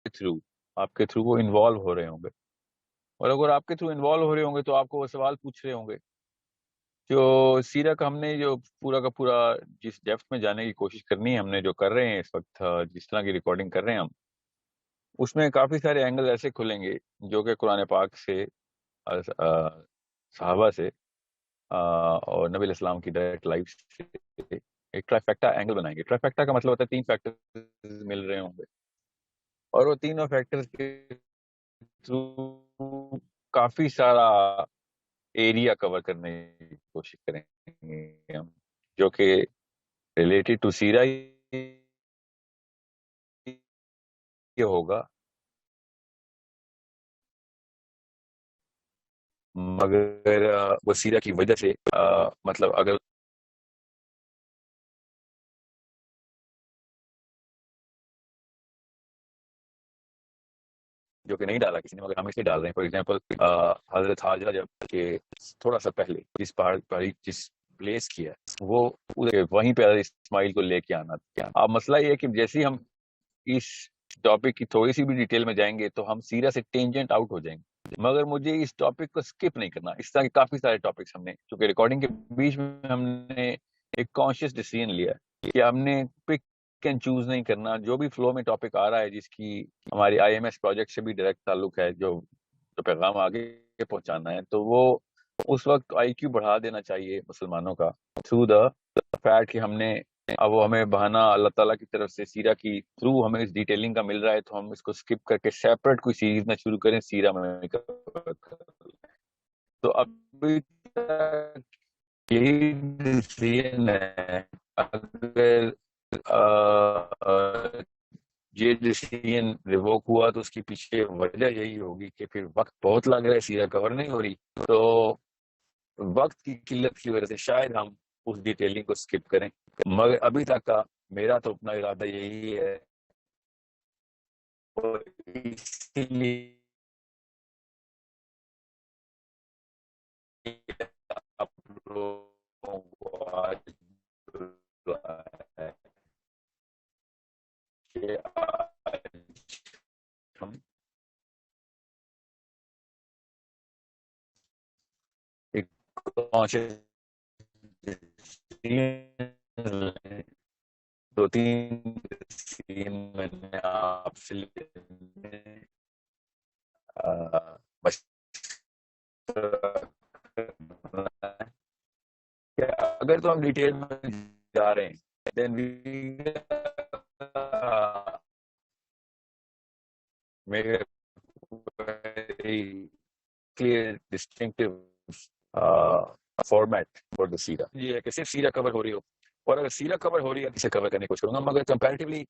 Through وہ involve ہو رہے ہوں گے، اور اگر آپ کے تھرو انوالو ہو رہے ہوں گے تو آپ کو وہ سوال پوچھ رہے ہوں گے. جو سیرا کا ہم نے جو پورا کا پورا جس ڈیپتھ میں جانے کی کوشش کرنی ہے، ہم نے جو کر رہے ہیں اس وقت، جس طرح کی ریکارڈنگ کر رہے ہیں ہم، اس میں کافی سارے اینگل ایسے کھلیں گے جو کہ قرآن پاک سے، صحابہ سے، اور نبی علیہ السلام کی ڈائریکٹ لائف سے ایک ٹرائیفیکٹا اینگل بنائیں گے. ٹرائیفیکٹا کا مطلب ہوتا ہے 3 فیکٹر مل رہے ہوں گے، اور وہ تینوں فیکٹر کے تھرو کافی سارا ایریا کور کرنے کی کوشش کریں گے ہم، جو کہ ریلیٹڈ ٹو سیرا یہ ہوگا. مگر وہ سیرا کی وجہ سے، مطلب اگر جو کہ نہیں ڈالا کسی نے، مگر ہم اس لیے ڈال رہے ہیں. فار ایگزامپل حضرت حاجرہ جب کہ تھوڑا سا پہلے جس پہاڑی جس پلیس کی ہے، وہ وہیں پہ حضرت اسماعیل کو لے کے آنا تھا. اب مسئلہ یہ ہے کہ جیسے ہی ہم اس ٹاپک کی تھوڑی سی بھی ڈیٹیل میں جائیں گے تو ہم سیرا سے ٹینجنٹ آؤٹ ہو جائیں گے. مگر مجھے اس ٹاپک کو سکپ نہیں کرنا. اس طرح کے کافی سارے ٹاپکس ہم نے، چونکہ ریکارڈنگ کے بیچ میں ہم نے ایک کانشیس ڈیسیژن لیا ہے کہ ہم نے پک اینڈ چوز نہیں کرنا. جو بھی فلو میں ٹاپک آ رہا ہے، جس کی ہماری آئی ایم ایس پروجیکٹ سے بھی ڈائریکٹ تعلق ہے، جو پیغام آگے پہنچانا ہے، تو وہ اس وقت آئی کیو بڑھا دینا چاہیے مسلمانوں کا، تھرو دا فیکٹ کہ ہم نے، اب وہ ہمیں بہانہ اللہ تعالیٰ کی طرف سے سیرا کی تھرو ہمیں اس ڈیٹیلنگ کا مل رہا ہے، تو ہم اس کو سکپ کر کے سیپریٹ کوئی سیریز نہ شروع کریں سیرا میں. تو ابھی تک یہی ڈیسیژن ہے. اگر یہ ڈیسیژن ریووک ہوا تو اس کی پیچھے وجہ یہی ہوگی کہ پھر وقت بہت لگ رہا ہے، سیرا کور نہیں ہو رہی، تو وقت کی قلت کی وجہ سے شاید ہم اس ڈیٹیلنگ کو سکپ کریں. مگر ابھی تک کا میرا تو اپنا ارادہ یہی ہے، اور اسی لیے آپ لوگوں کو آج بلایا ہے کہ آج ہم ایک کانشیس دو تین میں نے آپ سے اگر تو ہم ڈیٹیل میں جا رہے ہیں، then we make clear distinctive format for the سیرا. یہ ہے کہ صرف سیرا کور ہو رہی ہو، اور اگر سیرا کور ہو رہی ہے اسے کور کرنے کی کوشش کروں گا، مگر کمپیریٹیولی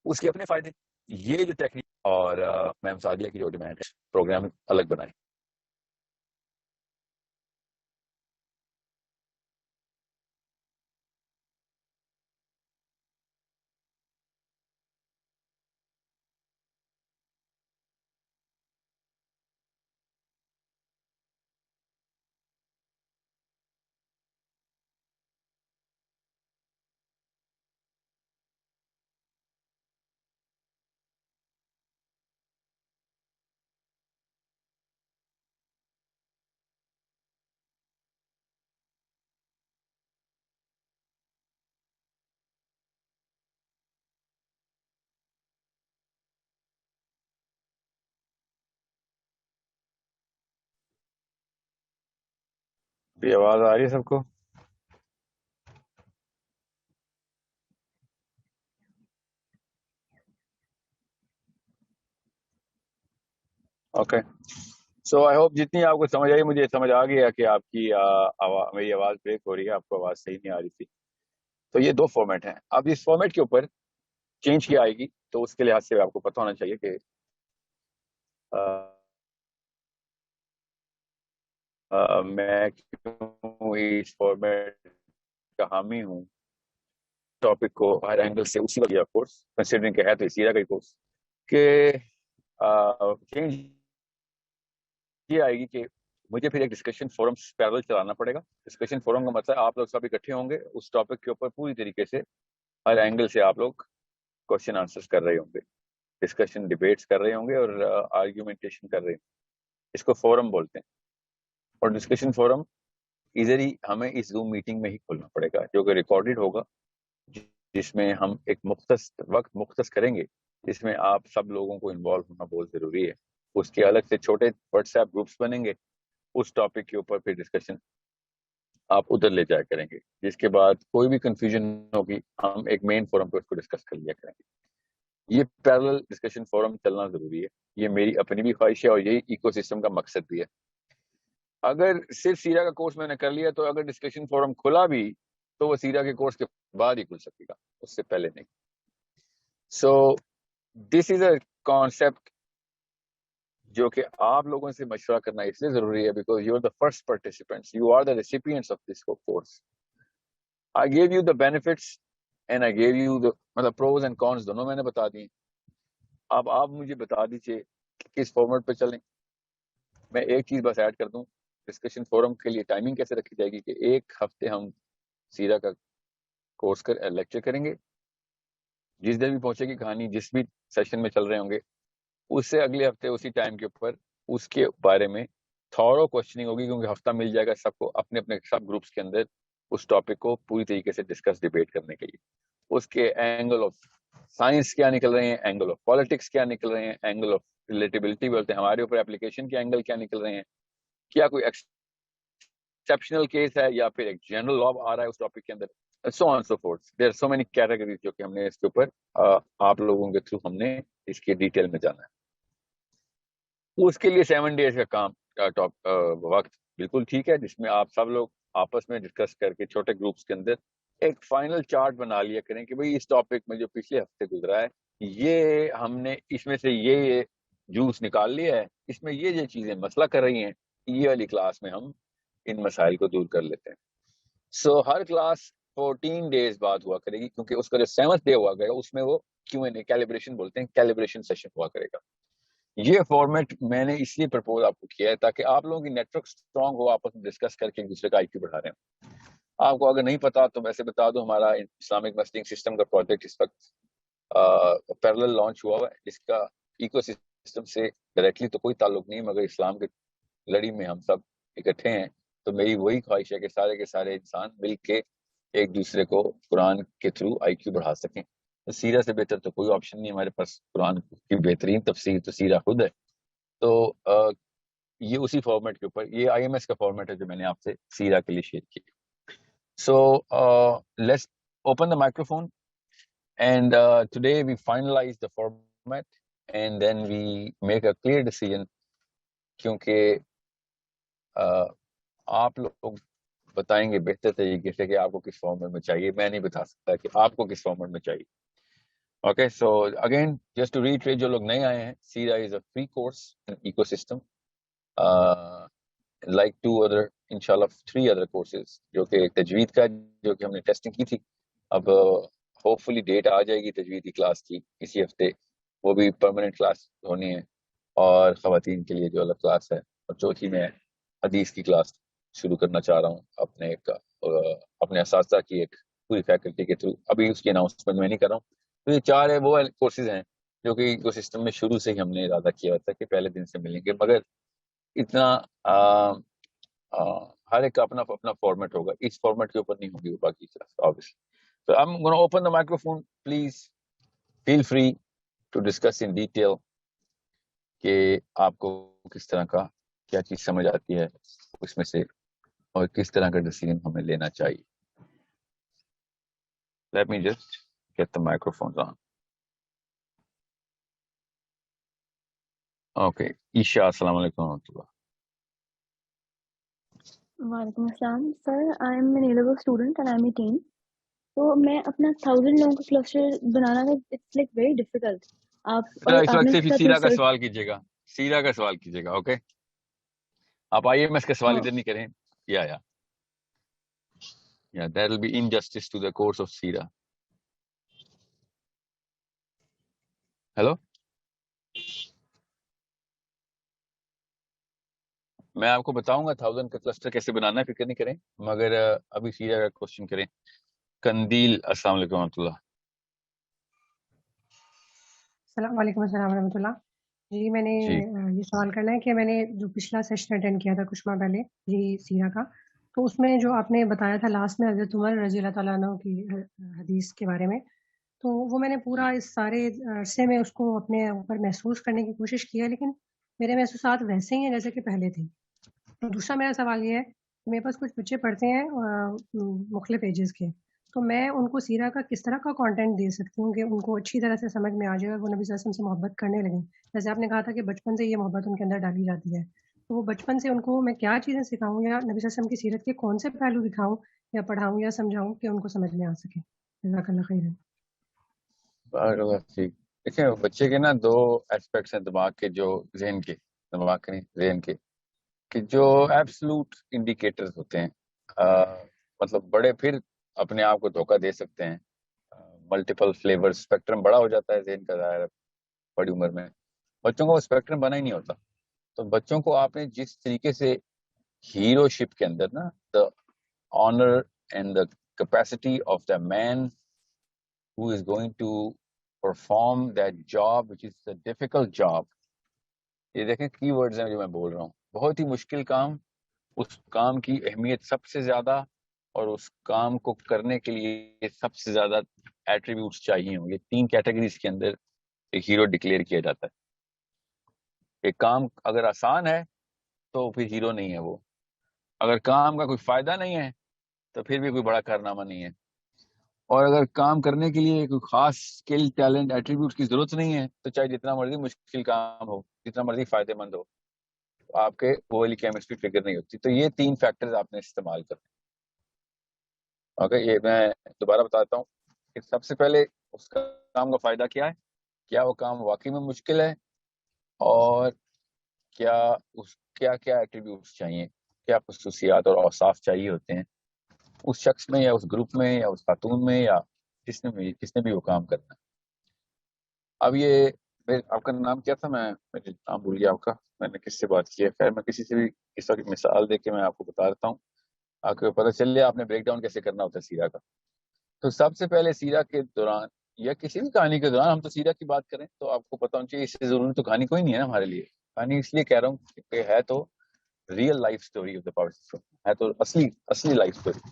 اس کے اپنے فائدے. یہ جو ٹیکنیک اور میم سعدیہ کی جو ڈیمانڈ ہے، پروگرام الگ بنائیں. بھی آواز آ رہی ہے سب کو؟ اوکے. سو آئی ہوپ جتنی آپ کو سمجھ آئی، مجھے سمجھ آ گیا کہ آپ کی میری آواز بریک ہو رہی ہے، آپ کو آواز صحیح نہیں آ رہی تھی. تو یہ 2 فارمیٹ ہیں. اب اس فارمیٹ کے اوپر چینج کی آئے گی، تو اس کے لحاظ سے آپ کو پتہ ہونا چاہیے کہ میں کیوں اس فارمیٹ کا حامی ہوں. ٹاپک کو ہر اینگل سے اسی وقت کورس کنسیڈرنگ کہ ہے تو سیرا کا ہی کورس، کہ چینج یہ آئے گی کہ مجھے پھر ایک ڈسکشن فورم پیرل چلانا پڑے گا. ڈسکشن فورم کا مطلب آپ لوگ سب اکٹھے ہوں گے اس ٹاپک کے اوپر، پوری طریقے سے ہر اینگل سے آپ لوگ کوشچن آنسر کر رہے ہوں گے. ڈسکشن ڈیبیٹس کر رہے ہوں گے اور آرگیومنٹیشن کر رہے ہیں. اس کو فورم بولتے ہیں. اور ڈسکشن فورم ایزری ہمیں اس زوم میٹنگ میں ہی کھولنا پڑے گا جو کہ ریکارڈڈ ہوگا, جس میں ہم ایک وقت مختص کریں گے, جس میں آپ سب لوگوں کو انوالو ہونا بہت ضروری ہے. اس کے الگ سے چھوٹے واٹس ایپ گروپس بنیں گے, اس ٹاپک کے اوپر پھر ڈسکشن آپ ادھر لے جایا کریں گے, جس کے بعد کوئی بھی کنفیوژن ہوگی ہم ایک مین فورم پہ اس کو ڈسکس کر لیا کریں گے. یہ پیرلل ڈسکشن فورم چلنا ضروری ہے, یہ میری اپنی بھی خواہش ہے اور یہی ایکو سسٹم کا مقصد بھی ہے. اگر صرف سیرا کا کورس میں نے کر لیا تو اگر ڈسکشن فورم کھلا بھی تو وہ سیرا کے کورس کے بعد ہی کھل سکے گا, اس سے پہلے نہیں. سو دس از اے کانسیپٹ جو کہ آپ لوگوں سے مشورہ کرنا اس لیے ضروری ہے because you are the first participants, you are the recipients of this course. I give you the benefits and I give you the, مطلب پروز اینڈ کونس دونوں میں نے بتا دی. اب آپ مجھے بتا دیجیے کس فارمیٹ پہ چلیں. میں ایک چیز بس ایڈ کر دوں, ڈسکشن فورم کے لیے ٹائمنگ کیسے رکھی جائے گی کہ ایک ہفتے ہم سیرا کا کورس لیکچر کریں گے, جس دن بھی پہنچے گی کہانی جس بھی سیشن میں چل رہے ہوں گے, اس سے اگلے ہفتے اسی ٹائم کے اوپر اس کے بارے میں تھورو کوشچننگ ہوگی, کیونکہ ہفتہ مل جائے گا سب کو اپنے اپنے سب گروپس کے اندر اس ٹاپک کو پوری طریقے سے ڈسکس ڈیبیٹ کرنے کے لیے. اس کے اینگل آف سائنس کیا نکل رہے ہیں, اینگل آف پالیٹکس کیا نکل رہے ہیں, اینگل آف ریلیٹیبلٹی بولتے ہیں ہمارے اوپر اپلیکیشن کے اینگل کیا نکل رہے ہیں, کیا کوئی ایکسپشنل کیس ہے یا پھر ایک جنرل لا آ رہا ہے اس ٹاپک کے اندر, so on so forth. There are so many categories جو کہ ہم نے اس کے اوپر آپ لوگوں کے تھرو ہم نے اس کے ڈیٹیل میں جانا ہے. اس کے لیے 7 days کا کام وقت بالکل ٹھیک ہے, جس میں آپ سب لوگ آپس میں ڈسکس کر کے چھوٹے گروپس کے اندر ایک فائنل چارٹ بنا لیا کریں کہ بھئی اس ٹاپک میں جو پچھلے ہفتے گزرا ہے یہ ہم نے اس میں سے یہ جوس نکال لیا ہے, اس میں یہ چیزیں مسئلہ کر رہی ہیں, یہ والی کلاس میں ہم ان مسائل کو دور کر لیتے ہیں. سو ہر کلاس 14 days بعد ہوا کرے گی, کیونکہ اس کا جو 7th day ہوا گا اس میں وہ Q&A کیلیبریشن بولتے ہیں, کیلیبریشن سیشن ہوا کرے گا. یہ فارمیٹ میں نے اس لیے پرپوز آپ کو کیا ہے تاکہ آپ لوگوں کی نیٹ ورک اسٹرانگ ہو, آپس میں ڈسکس کر کے ایک دوسرے کا آئی کیو بڑھا رہے ہیں. آپ کو اگر نہیں پتا تو ویسے بتا دو, ہمارا اسلامک مسٹنگ سسٹم کا پروجیکٹ اس وقت پیرلل لانچ ہوا ہے, جس کا ایکو سسٹم سے ڈائریکٹلی تو کوئی تعلق نہیں, مگر اسلام کے لڑی میں ہم سب اکٹھے ہیں. تو میری وہی خواہش ہے کہ سارے کے سارے انسان مل کے ایک دوسرے کو قرآن کے تھرو آئی کیو بڑھا سکیں. سیرہ سے بہتر تو کوئی آپشن نہیں ہمارے پاس, قرآن کی بہترین تفسیر تو سیرہ خود ہے. تو یہ اسی فارمیٹ کے اوپر, یہ آئی ایم ایس کا فارمیٹ ہے جو میں نے آپ سے سیرہ کے لیے شیئر کیا. So let's open the microphone and today we finalise the format and then we make a clear decision, کیونکہ آپ لوگ بتائیں گے بہتر طریقے سے کہ آپ کو کس فارمیٹ میں چاہیے, میں نہیں بتا سکتا کہ آپ کو کس فارمیٹ میں چاہیے. Okay, so again just to reiterate, جو لوگ نئے آئے ہیں, سیرا is a free course in ecosystem like 2 other انشاءاللہ 3 other کورسز, جو کہ تجوید کا جو کہ ہم نے ٹیسٹنگ کی تھی, اب ہوپ فلی ڈیٹ آ جائے گی تجوید کی کلاس کی اسی ہفتے, وہ بھی پرماننٹ کلاس ہونی ہے. اور خواتین کے لیے جو الگ کلاس ہے, اور چوتھی میں حدیث کی کلاس شروع کرنا چاہ رہا ہوں اپنے اساتذہ کی ایک پوری فیکلٹی کے تھرو. ابھی اس کی اناؤنسمنٹ میں نہیں کر رہا ہوں. تو یہ 4 وہ کورسز ہیں جو کہ ایکو سسٹم میں شروع سے ہی ہم نے ارادہ کیا تھا کہ پہلے دن سے ملیں گے, مگر اتنا ہر ایک کا اپنا اپنا فارمیٹ ہوگا, اس فارمیٹ کے اوپر نہیں ہوگی وہ باقی class obviously. So I'm going to open the microphone. Please feel free to discuss in detail کہ آپ کو کس طرح کا کیا چیز سمجھ آتی ہے اس میں سے, اور کس طرح کا ڈیسیژن ہمیں لینا چاہیے. Let me just get the microphones on. Okay, عشاء, السلام علیکم ورحمۃ اللہ. وعلیکم السلام sir, I am an A-level student and I am 18. تو میں اپنا 1000 لوگوں کا کلسٹر بنانا تھا, اٹس لائک ویری ڈیفیکلٹ. اس وقت صرف سیرا کا سوال کیجیے گا, سیرا کا سوال کیجیے گا. اوکے, آپ آئی ایم ایس کا سوال ادھر نہیں کریں. یا that will be injustice to the course of Sierra. Hello, میں آپ کو بتاؤں گا 1000 کا کلسٹر کیسے بنانا ہے, فکر نہیں کریں, مگر ابھی سیرا کا کوشچن کریں. قندیل, السلام علیکم ورحمۃ اللہ. وعلیکم السلام ورحمۃ اللہ. جی میں نے جی یہ سوال کرنا ہے کہ میں نے جو پچھلا سیشن اٹینڈ کیا تھا کچھ ماہ پہلے یہی سیرہ کا، تو اس میں جو آپ نے بتایا تھا لاسٹ میں حضرت عمر رضی اللہ تعالیٰ عنہ کی حدیث کے بارے میں، تو وہ میں نے پورا اس سارے عرصے میں اس کو اپنے اوپر محسوس کرنے کی کوشش کی ہے، لیکن میرے محسوسات ویسے ہی ہیں جیسے کہ پہلے تھے. تو دوسرا میرا سوال یہ ہے کہ میرے پاس کچھ بچے پڑھتے ہیں مختلف ایجز کے، تو میں ان کو سیرہ کا کس طرح کا کانٹینٹ دے سکتی ہوں کہ ان کو اچھی طرح سے سمجھ میں آ جائے اور وہ نبی صلی اللہ علیہ وسلم سے محبت کرنے لگیں. جیسے آپ نے کہا تھا کہ بچپن سے یہ محبت ان کے اندر ڈالی جاتی ہے، تو وہ بچپن سے ان کو میں کیا چیزیں سکھاؤں یا نبی صلی اللہ علیہ وسلم کی سیرت کے کون سے پہلو دکھاؤں یا پڑھاؤں یا سمجھاؤں کہ ان کو سمجھ میں آ سکے؟ جزاک اللہ خیر. بارک اللہ فیک. دیکھیں بچے کے نا دو ایسپیکٹس ہیں دماغ کے، جو ذہن کے، دماغ کے نہیں ذہن کے، کہ جو ایبسلوٹ انڈیکیٹرز ہوتے ہیں. مطلب بڑے پھر اپنے آپ کو دھوکہ دے سکتے ہیں. ملٹیپل فلیور اسپیکٹرم بڑا ہو جاتا ہے ذہن کا، ظاہر ہے بڑی عمر میں. بچوں کا وہ اسپیکٹرم بنا ہی نہیں ہوتا. تو بچوں کو آپ نے جس طریقے سے ہیرو شپ کے اندر نا، the honour and the capacity of the man who is going to perform that job which is a difficult job. یہ دیکھیں کی ورڈز ہیں جو میں بول رہا ہوں، بہت ہی مشکل کام، اس کام کی اہمیت سب سے زیادہ، اور اس کام کو کرنے کے لیے سب سے زیادہ ایٹریبیوٹس چاہیے ہوں. یہ تین کیٹیگریز کے اندر ایک ہیرو ڈکلیئر کیا جاتا ہے. ایک کام اگر آسان ہے تو پھر ہیرو نہیں ہے وہ. اگر کام کا کوئی فائدہ نہیں ہے تو پھر بھی کوئی بڑا کارنامہ نہیں ہے. اور اگر کام کرنے کے لیے کوئی خاص اسکل، ٹیلنٹ، ایٹریبیوٹ کی ضرورت نہیں ہے تو چاہے جتنا مرضی مشکل کام ہو، جتنا مرضی فائدے مند ہو، آپ کے وہ والی کیمسٹری فگر نہیں ہوتی. تو یہ تین فیکٹرز آپ نے استعمال کرنے. اوکے، یہ میں دوبارہ بتاتا ہوں کہ سب سے پہلے اس کام کا فائدہ کیا ہے، کیا وہ کام واقعی میں مشکل ہے، اور کیا کیا ایٹریبیوٹس چاہیے، کیا خصوصیات اور اوصاف چاہیے ہوتے ہیں اس شخص میں یا اس گروپ میں یا اس خاتون میں یا کس نے بھی وہ کام کرنا ہے. اب یہ آپ کا نام کیا تھا؟ میں نام بھول گیا آپ کا. میں نے کس سے بات کی ہے؟ خیر میں کسی سے بھی اس وقت مثال دے کے میں آپ کو بتا دیتا ہوں، آپ کو پتہ چل جائے آپ نے بریک ڈاؤن کیسے کرنا ہوتا ہے سیرہ کا. تو سب سے پہلے سیرہ کے دوران یا کسی بھی کہانی کے دوران، ہم تو سیرہ کی بات کریں تو آپ کو پتا ہونا چاہیے اس سے ضروری تو کہانی کوئی نہیں ہے نا ہمارے لیے. کہانی اس لیے کہہ رہا ہوں کہ ہے تو real life story of the person, ہے تو اصلی لائف اسٹوری.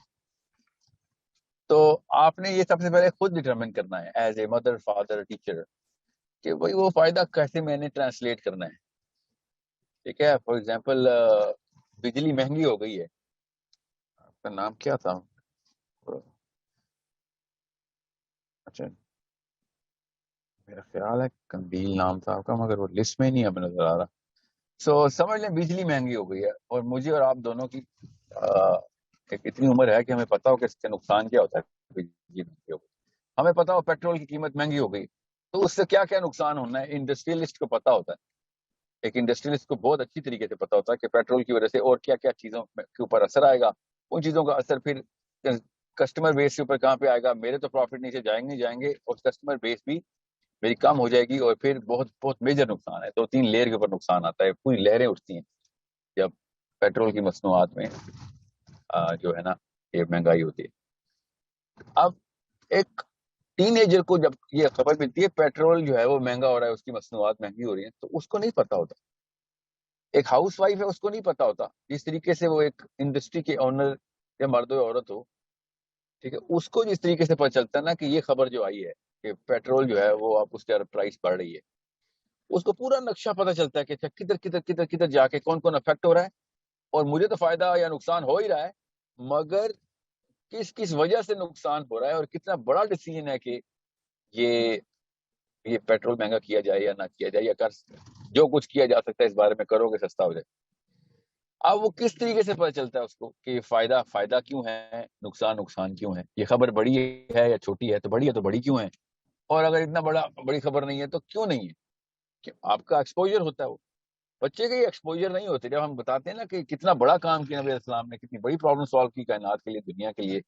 تو آپ نے یہ سب سے پہلے خود ڈٹرمن کرنا ہے as a mother, father, teacher, کہ بھائی وہ فائدہ کیسے میں نے ٹرانسلیٹ کرنا ہے. ٹھیک ہے، فار ایگزامپل بجلی مہنگی ہو گئی ہے. آپ کا نام کیا تھا؟ اچھا میرا خیال ہے قندیل نام تھا آپ کا، مگر وہ لسٹ میں نہیں اب نظر آ رہا. سو سمجھ لیں بجلی مہنگی ہو گئی ہے، اور مجھے اور آپ دونوں کی ایک اتنی عمر ہے کہ ہمیں پتا ہو کہ اس کا نقصان کیا ہوتا ہے. بجلی مہنگی ہو گئی، ہمیں پتا ہو پیٹرول کی قیمت مہنگی ہو گئی، تو اس سے کیا کیا نقصان ہونا ہے انڈسٹریلسٹ کو پتا ہوتا ہے. ایک انڈسٹریلسٹ کو بہت اچھی طریقے سے پتا ہوتا ہے کہ پیٹرول کی وجہ سے اور کیا کیا چیزوں کے اوپر اثر آئے گا. ان چیزوں کا اثر پھر کسٹمر بیس کے اوپر کہاں پہ آئے گا. میرے تو پروفٹ نیچے جائیں گے اور کسٹمر بیس بھی میری کم ہو جائے گی، اور پھر بہت بہت میجر نقصان ہے. 2-3 لیئر کے اوپر نقصان آتا ہے، پوری لہریں اٹھتی ہیں جب پیٹرول کی مصنوعات میں جو ہے نا یہ مہنگائی ہوتی ہے. اب ایک ٹین ایجر کو جب یہ خبر ملتی ہے پیٹرول جو ہے وہ مہنگا ہو رہا ہے، اس کی مصنوعات مہنگی ہو رہی ہیں، تو اس کو نہیں پتا ہوتا. ایک ہاؤس وائف ہے، اس کو نہیں پتا ہوتا جس طریقے سے وہ ایک انڈسٹری کے اونر یا مرد و عورت ہو، ٹھیک ہے، اس کو جس طریقے سے پتا چلتا ہے نا کہ یہ خبر جو آئی ہے کہ پیٹرول جو ہے وہ آپ اس کی پرائس بڑھ رہی ہے، اس کو پورا نقشہ پتا چلتا ہے کہ کدھر کدھر کدھر کدھر جا کے کون کون افیکٹ ہو رہا ہے. اور مجھے تو فائدہ یا نقصان ہو ہی رہا ہے، مگر کس کس وجہ سے نقصان ہو رہا ہے، اور کتنا بڑا ڈیسیجن ہے کہ یہ پیٹرول مہنگا کیا جائے یا نہ کیا جائے، یا جو کچھ کیا جا سکتا ہے اس بارے میں کرو کہ سستا ہو جائے. اب وہ کس طریقے سے پتہ چلتا ہے اس کو کہ فائدہ کیوں ہے، نقصان کیوں ہے، یہ خبر بڑی ہے یا چھوٹی ہے، تو بڑی کیوں ہے، اور اگر اتنا بڑی خبر نہیں ہے تو کیوں نہیں ہے. کہ آپ کا ایکسپوجر ہوتا ہے. وہ بچے کے ایکسپوجر نہیں ہوتے. جب ہم بتاتے ہیں نا کہ کتنا بڑا کام کیا نبی علیہ السلام نے، کتنی بڑی پرابلم سالو کی کائنات کے لیے، دنیا کے لیے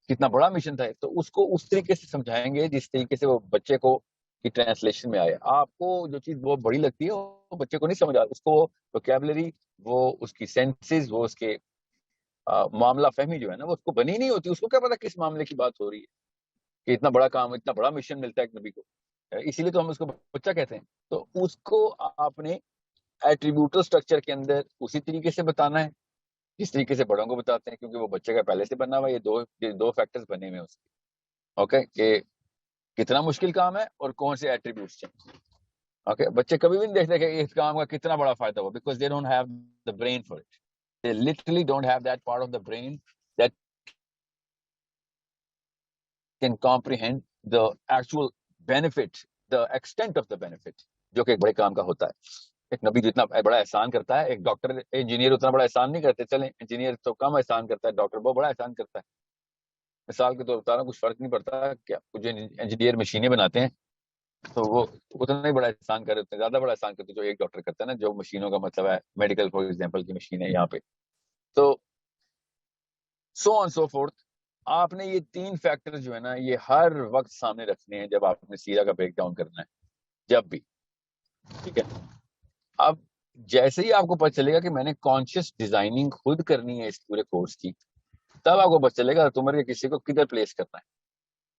کتنا بڑا مشن تھا، تو اس کو اس طریقے سے سمجھائیں گے جس طریقے سے وہ بچے کو کی ٹرانسلیشن میں آئے. آپ کو جو چیز بہت بڑی لگتی ہے وہ بچے کو نہیں سمجھ آتی، اس کو ووکیبلری، وہ اس کی سینسز، وہ اس کے معاملہ فہمی جو ہے نا وہ اس کو بنی نہیں ہوتی. اس کو کیا پتا کس معاملے کی بات ہو رہی ہے، کہ اتنا بڑا کام، اتنا بڑا مشن ملتا ہے ایک نبی کو. اسی لیے تو ہم اس کو بچہ کہتے ہیں. تو اس کو آپ نے ایٹریبیوٹل اسٹرکچر کے اندر اسی طریقے سے بتانا ہے جس طریقے سے بڑوں کو بتاتے ہیں, کیونکہ وہ بچے کا پہلے سے بنا ہوا, یہ دو فیکٹرز بنے ہوئے ہیں اس کے. اوکے, کہ کتنا مشکل کام ہے اور کون سے ایٹریبیوٹس چاہیے. اوکے, بچے کبھی بھی نہیں دیکھتے کہ اس کام کا کتنا بڑا فائدہ ہوا, because they don't have the brain for it. They literally don't have that part of the brain that can comprehend the actual benefit, the extent of the benefit جو کہ ایک بڑے کام کا ہوتا ہے. ایک نبی جتنا بڑا احسان کرتا ہے, ایک ڈاکٹر انجینئر اتنا بڑا احسان نہیں کرتے. چلیں, انجینئر تو کم احسان کرتا ہے, ڈاکٹر بہت بڑا احسان کرتا ہے. مثال کے طور پر بتا رہا ہوں, کچھ فرق نہیں پڑتا. کیا کچھ انجینئر مشینیں بناتے ہیں تو وہ اتنا ہی بڑا احسان کرتے, اتنا زیادہ بڑا احسان کرتے جو ایک ڈاکٹر کرتا ہے نا, جو مشینوں کا مطلب ہے میڈیکل فار ایگزامپل کی مشین ہے یہاں پہ. تو سو آن سو فورتھ. آپ نے یہ تین فیکٹر جو ہے نا, یہ ہر وقت سامنے رکھنے ہیں جب آپ نے سیرا کا بریک ڈاؤن کرنا ہے, جب بھی. ٹھیک ہے, اب جیسے ہی آپ کو پتہ چلے گا کہ میں نے کانشیس ڈیزائننگ خود کرنی ہے اس پورے کورس کی, تب آپ کو پتہ چلے گا عمر کے قصے کو کدھر پلیس کرنا ہے,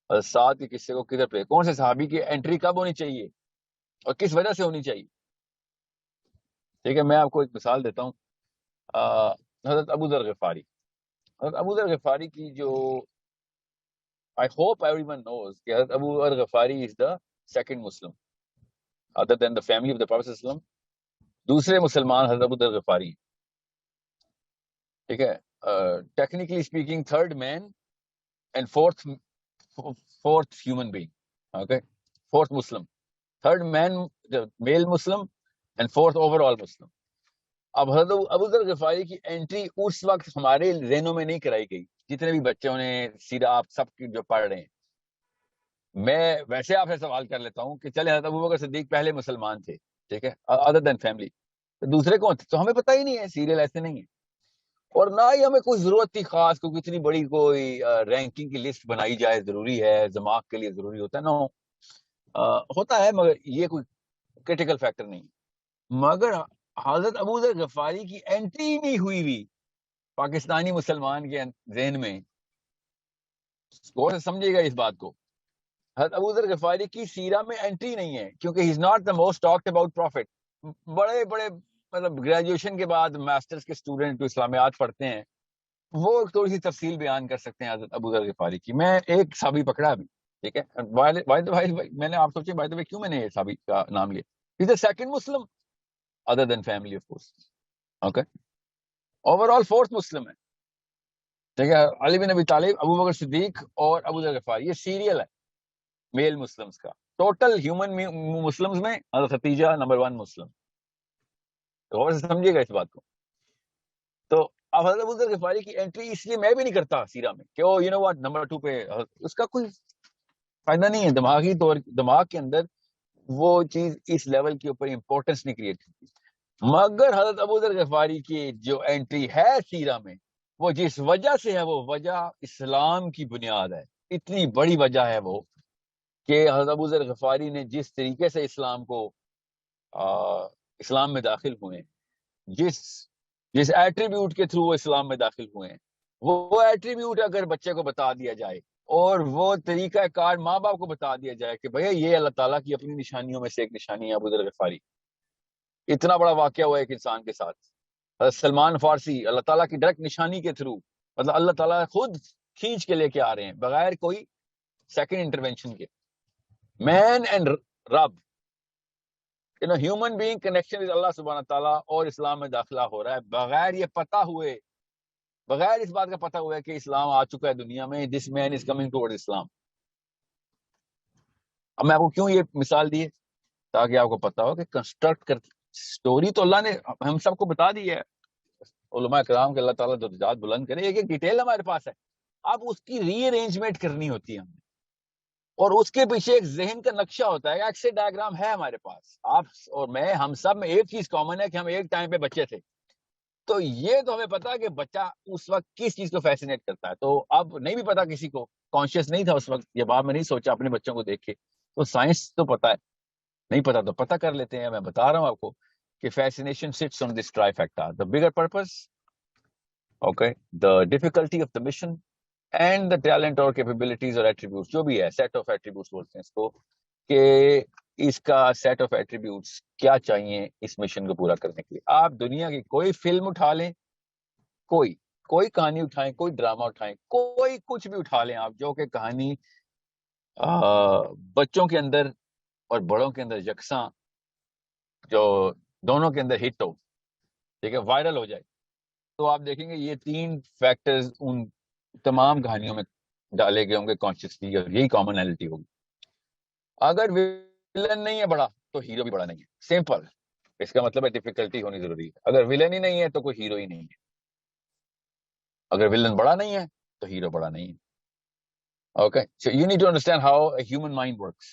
اور ساتھ کے قصے کو کدھر پلیس, کون سے صحابی کی انٹری کب ہونی چاہیے اور کس وجہ سے ہونی چاہیے. ٹھیک ہے, میں آپ کو ایک مثال دیتا ہوں. حضرت ابو ذر غفاری. حضرت ابو ذر غفاری کی جو I hope everyone knows کہ حضرت ابو ذر غفاری is the second Muslim other than the family of the Prophet sallallahu alaihi wasallam. دوسرے مسلمان حضرت ابو ذر غفاری. ٹھیک ہے, technically speaking third man and fourth human being. Okay, fourth Muslim, third man male Muslim and fourth overall Muslim. اب حضرت ابو ذر غفاری کی انٹری اس وقت ہمارے ذہنوں میں نہیں کرائی گئی. جتنے بھی بچوں نے سیدھا آپ سب کی جو پڑھ رہے ہیں, میں ویسے آپ سے سوال کر لیتا ہوں کہ چلے حضرت ابوبکر صدیق پہلے مسلمان تھے, ٹھیک ہے, ادر دین فیملی, دوسرے کون تھے تو ہمیں پتہ ہی نہیں ہے, سیریل ایسے نہیں ہے. اور نہ ہی ہمیں کوئی ضرورت تھی خاص کوئی اتنی بڑی کوئی رینکنگ کی لسٹ بنائی جائے, ضروری ہے, دماغ کے لیے ضروری ہوتا ہے. نو, ہوتا ہے مگر یہ کوئی کریٹیکل فیکٹر نہیں. مگر حضرت ابو ذر غفاری کی انٹری نہیں ہوئی بھی پاکستانی مسلمان کے ذہن میں, غور سے سمجھے گا اس بات کو. حضرت ابو ذر غفاری کی سیرہ میں انٹری نہیں ہے کیونکہ he is not the most talked about prophet. بڑے بڑے مطلب گریجویشن کے بعد ماسٹرز کے اسٹوڈنٹ جو اسلامیات پڑھتے ہیں وہ تھوڑی سی تفصیل بیان کر سکتے ہیں حضرت ابو ذر غفاری کی. میں ایک صحابی پکڑا ابھی, ٹھیک ہے, میں نے آپ سوچے بائی دا وے کیوں میں نے یہ صحابی کا نام لیا. Is the second Muslim other than family of course. Okay, overall fourth Muslim ہے. ٹھیک ہے, علی بن ابی طالب, ابو بکر صدیق اور ابو ذر غفاری, یہ سیریل ہے میل مسلمز کا. ٹوٹل ہیومن مسلمز میں حضرت ختیجہ نمبر 1 مسلم. غور سے سمجھیے گا اس بات کو. تو اب حضرت ابو ذر غفاری کی انٹری اس لیے میں بھی نہیں کرتا سیرہ میں کہ وہ یو نو واٹ نمبر 2 پہ, اس کا کوئی فائدہ نہیں ہے. دماغی طور دماغ کے اندر وہ چیز اس لیول کے اوپر امپورٹنس نہیں کریٹ کرتی. مگر حضرت ابو ذر غفاری کی جو انٹری ہے سیرہ میں, وہ جس وجہ سے ہے, وہ وجہ اسلام کی بنیاد ہے. اتنی بڑی وجہ ہے وہ کہ حضرت ابو ذر غفاری نے جس طریقے سے اسلام کو اسلام میں داخل ہوئے, جس ایٹریبیوٹ کے تھرو وہ اسلام میں داخل ہوئے ہیں, وہ ایٹریبیوٹ اگر بچے کو بتا دیا جائے اور وہ طریقہ کار ماں باپ کو بتا دیا جائے کہ بھیا یہ اللہ تعالیٰ کی اپنی نشانیوں میں سے ایک نشانی ہے ابو ذر غفاری. اتنا بڑا واقعہ ہوا ایک انسان کے ساتھ. حضرت سلمان فارسی اللہ تعالیٰ کی ڈائریکٹ نشانی کے تھرو, مطلب اللہ تعالیٰ خود کھینچ کے لے کے آ رہے ہیں بغیر کوئی سیکنڈ انٹرونشن کے. مین اینڈ رب, ہیومن بینگ کنیکشن ود اللہ سبحانہ تعالیٰ, اور اسلام میں داخلہ ہو رہا ہے بغیر یہ پتہ ہوئے, بغیر اس بات کا پتہ ہوا ہے کہ اسلام آ چکا ہے دنیا میں. دس مین از کمنگ ٹوورڈ اسلام. اب میں آپ کو کیوں یہ مثال دی ہے, تاکہ آپ کو پتا ہو کہ کنسٹرکٹ کر سٹوری تو اللہ نے ہم سب کو بتا دی ہے. علماء کرام کے اللہ تعالیٰ درجات بلند کرے, ایک ایک ڈیٹیل ہمارے پاس ہے. اب اس کی ری ارینجمنٹ کرنی ہوتی ہے ہمیں, اور اس کے پیچھے ایک ذہن کا نقشہ ہوتا ہے, ایکسے ڈائیگرام ہے ہمارے پاس. آپ اور میں, ہم سب میں ایک چیز کامن ہے کہ ہم ایک ٹائم پہ بچے تھے. تو یہ تو ہمیں پتا کہ بچہ اس وقت کس چیز کو فیسینیٹ کرتا ہے. تو اب نہیں بھی پتا کسی کو, کانشیس نہیں تھا اس وقت, یہ بات میں نہیں سوچا اپنے بچوں کو دیکھ کے. تو سائنس تو پتا ہے, نہیں پتا تو پتا کر لیتے ہیں. میں بتا رہا ہوں آپ کو کہ fascination sits on this trifecta, the bigger purpose, okay, the difficulty of the mission, and the talent اور capabilities اور attributes, جو بھی ہے, set of attributes بولتے ہیں اس کو, کہ اس کا سیٹ آف ایٹریبیوٹس کیا چاہیے اس مشن کو پورا کرنے کے لیے. آپ دنیا کی کوئی فلم اٹھا لیں, کوئی کہانی اٹھائیں, کوئی ڈرامہ اٹھائیں, کوئی کچھ بھی اٹھا لیں آپ, جو کہ کہانی بچوں کے اندر اور بڑوں کے اندر یکساں, جو دونوں کے اندر ہٹ ہو, ٹھیک ہے, وائرل ہو جائے, تو آپ دیکھیں گے یہ 3 فیکٹرز ان تمام کہانیوں میں ڈالے گئے ہوں گے کانشیسلی, اور یہی کامنالٹی ہوگی. اگر ولن نہیں ہے بڑا تو ہیرو بھی بڑا نہیں ہے, سمپل. اس کا مطلب ہے ڈیفیکلٹی ہونی ضروری ہے. اگر ولن ہی نہیں ہے تو کوئی ہیرو ہی نہیں ہے. اگر ولن بڑا نہیں ہے تو ہیرو بڑا نہیں ہے. Okay, so you need to understand how a human mind works.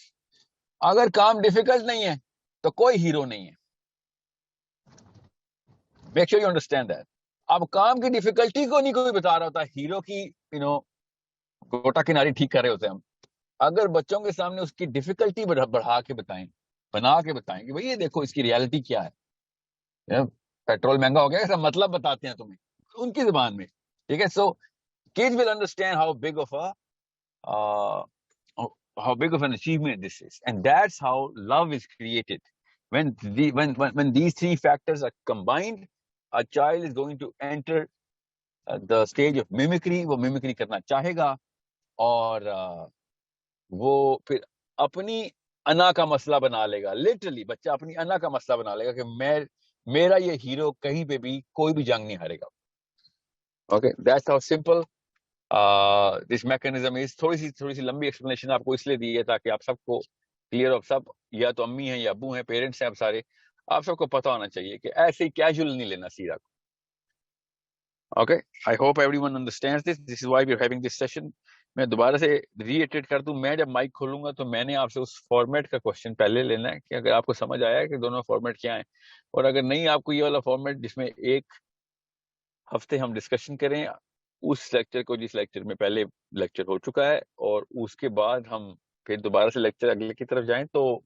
اگر کام ڈیفیکلٹ نہیں ہے تو کوئی ہیرو نہیں ہے. Make sure you understand that. اب کام کی ڈیفیکلٹی کو نہیں کوئی بتا رہا ہوتا, ہیرو کی گوٹا کناری ٹھیک کر رہے ہوتے ہیں ہم. اگر بچوں کے سامنے اس کی ڈیفیکلٹی بڑھا کے بتائیں, بنا کے بتائیں کہ بھئی یہ دیکھو اس کی ریالٹی کیا ہے, پیٹرول مہنگا ہو گیا, اس کا مطلب بتاتے ہیں تمہیں ان کی زبان میں, ٹھیک ہے. سو kids will understand how big of an achievement this is, and that's how love is created. When these 3 factors are combined, a child is going to enter the stage of mimicry. وہ mimicry کرنا چاہے گا, اور وہ پھر اپنی انا کا مسئلہ بنا لے گا. لٹرلی بچہ اپنی انا کا مسئلہ بنا لے گا کہ میرا یہ ہیرو کہیں پہ بھی کوئی بھی جنگ نہیں ہارے گا. Okay, that's how simple this mechanism is. تھوڑی سی لمبی ایکسپلینیشن آپ کو اس لیے دی ہے تاکہ آپ سب کو کلیئر ہو. سب یا تو امی ہیں یا ابو ہیں, پیرنٹس ہیں, آپ سارے, آپ سب کو پتا ہونا چاہیے کہ ایسے ہی کیجول نہیں لینا سیرا کو. Okay, I hope everyone understand this. This is why we are having this session. میں دوبارہ سے ری ایٹریٹ کر دوں, میں جب مائک کھولوں گا تو میں نے آپ سے اس فارمیٹ کا کوشچن پہلے لینا ہے کہ اگر آپ کو سمجھ آیا ہے کہ دونوں فارمیٹ کیا ہیں, اور اگر نہیں آپ کو یہ والا فارمیٹ جس میں ایک ہفتے ہم ڈسکشن کریں اس لیکچر کو, جس لیکچر میں پہلے لیکچر ہو چکا ہے, اور اس کے بعد ہم پھر دوبارہ سے لیکچر اگلے کی طرف جائیں, تو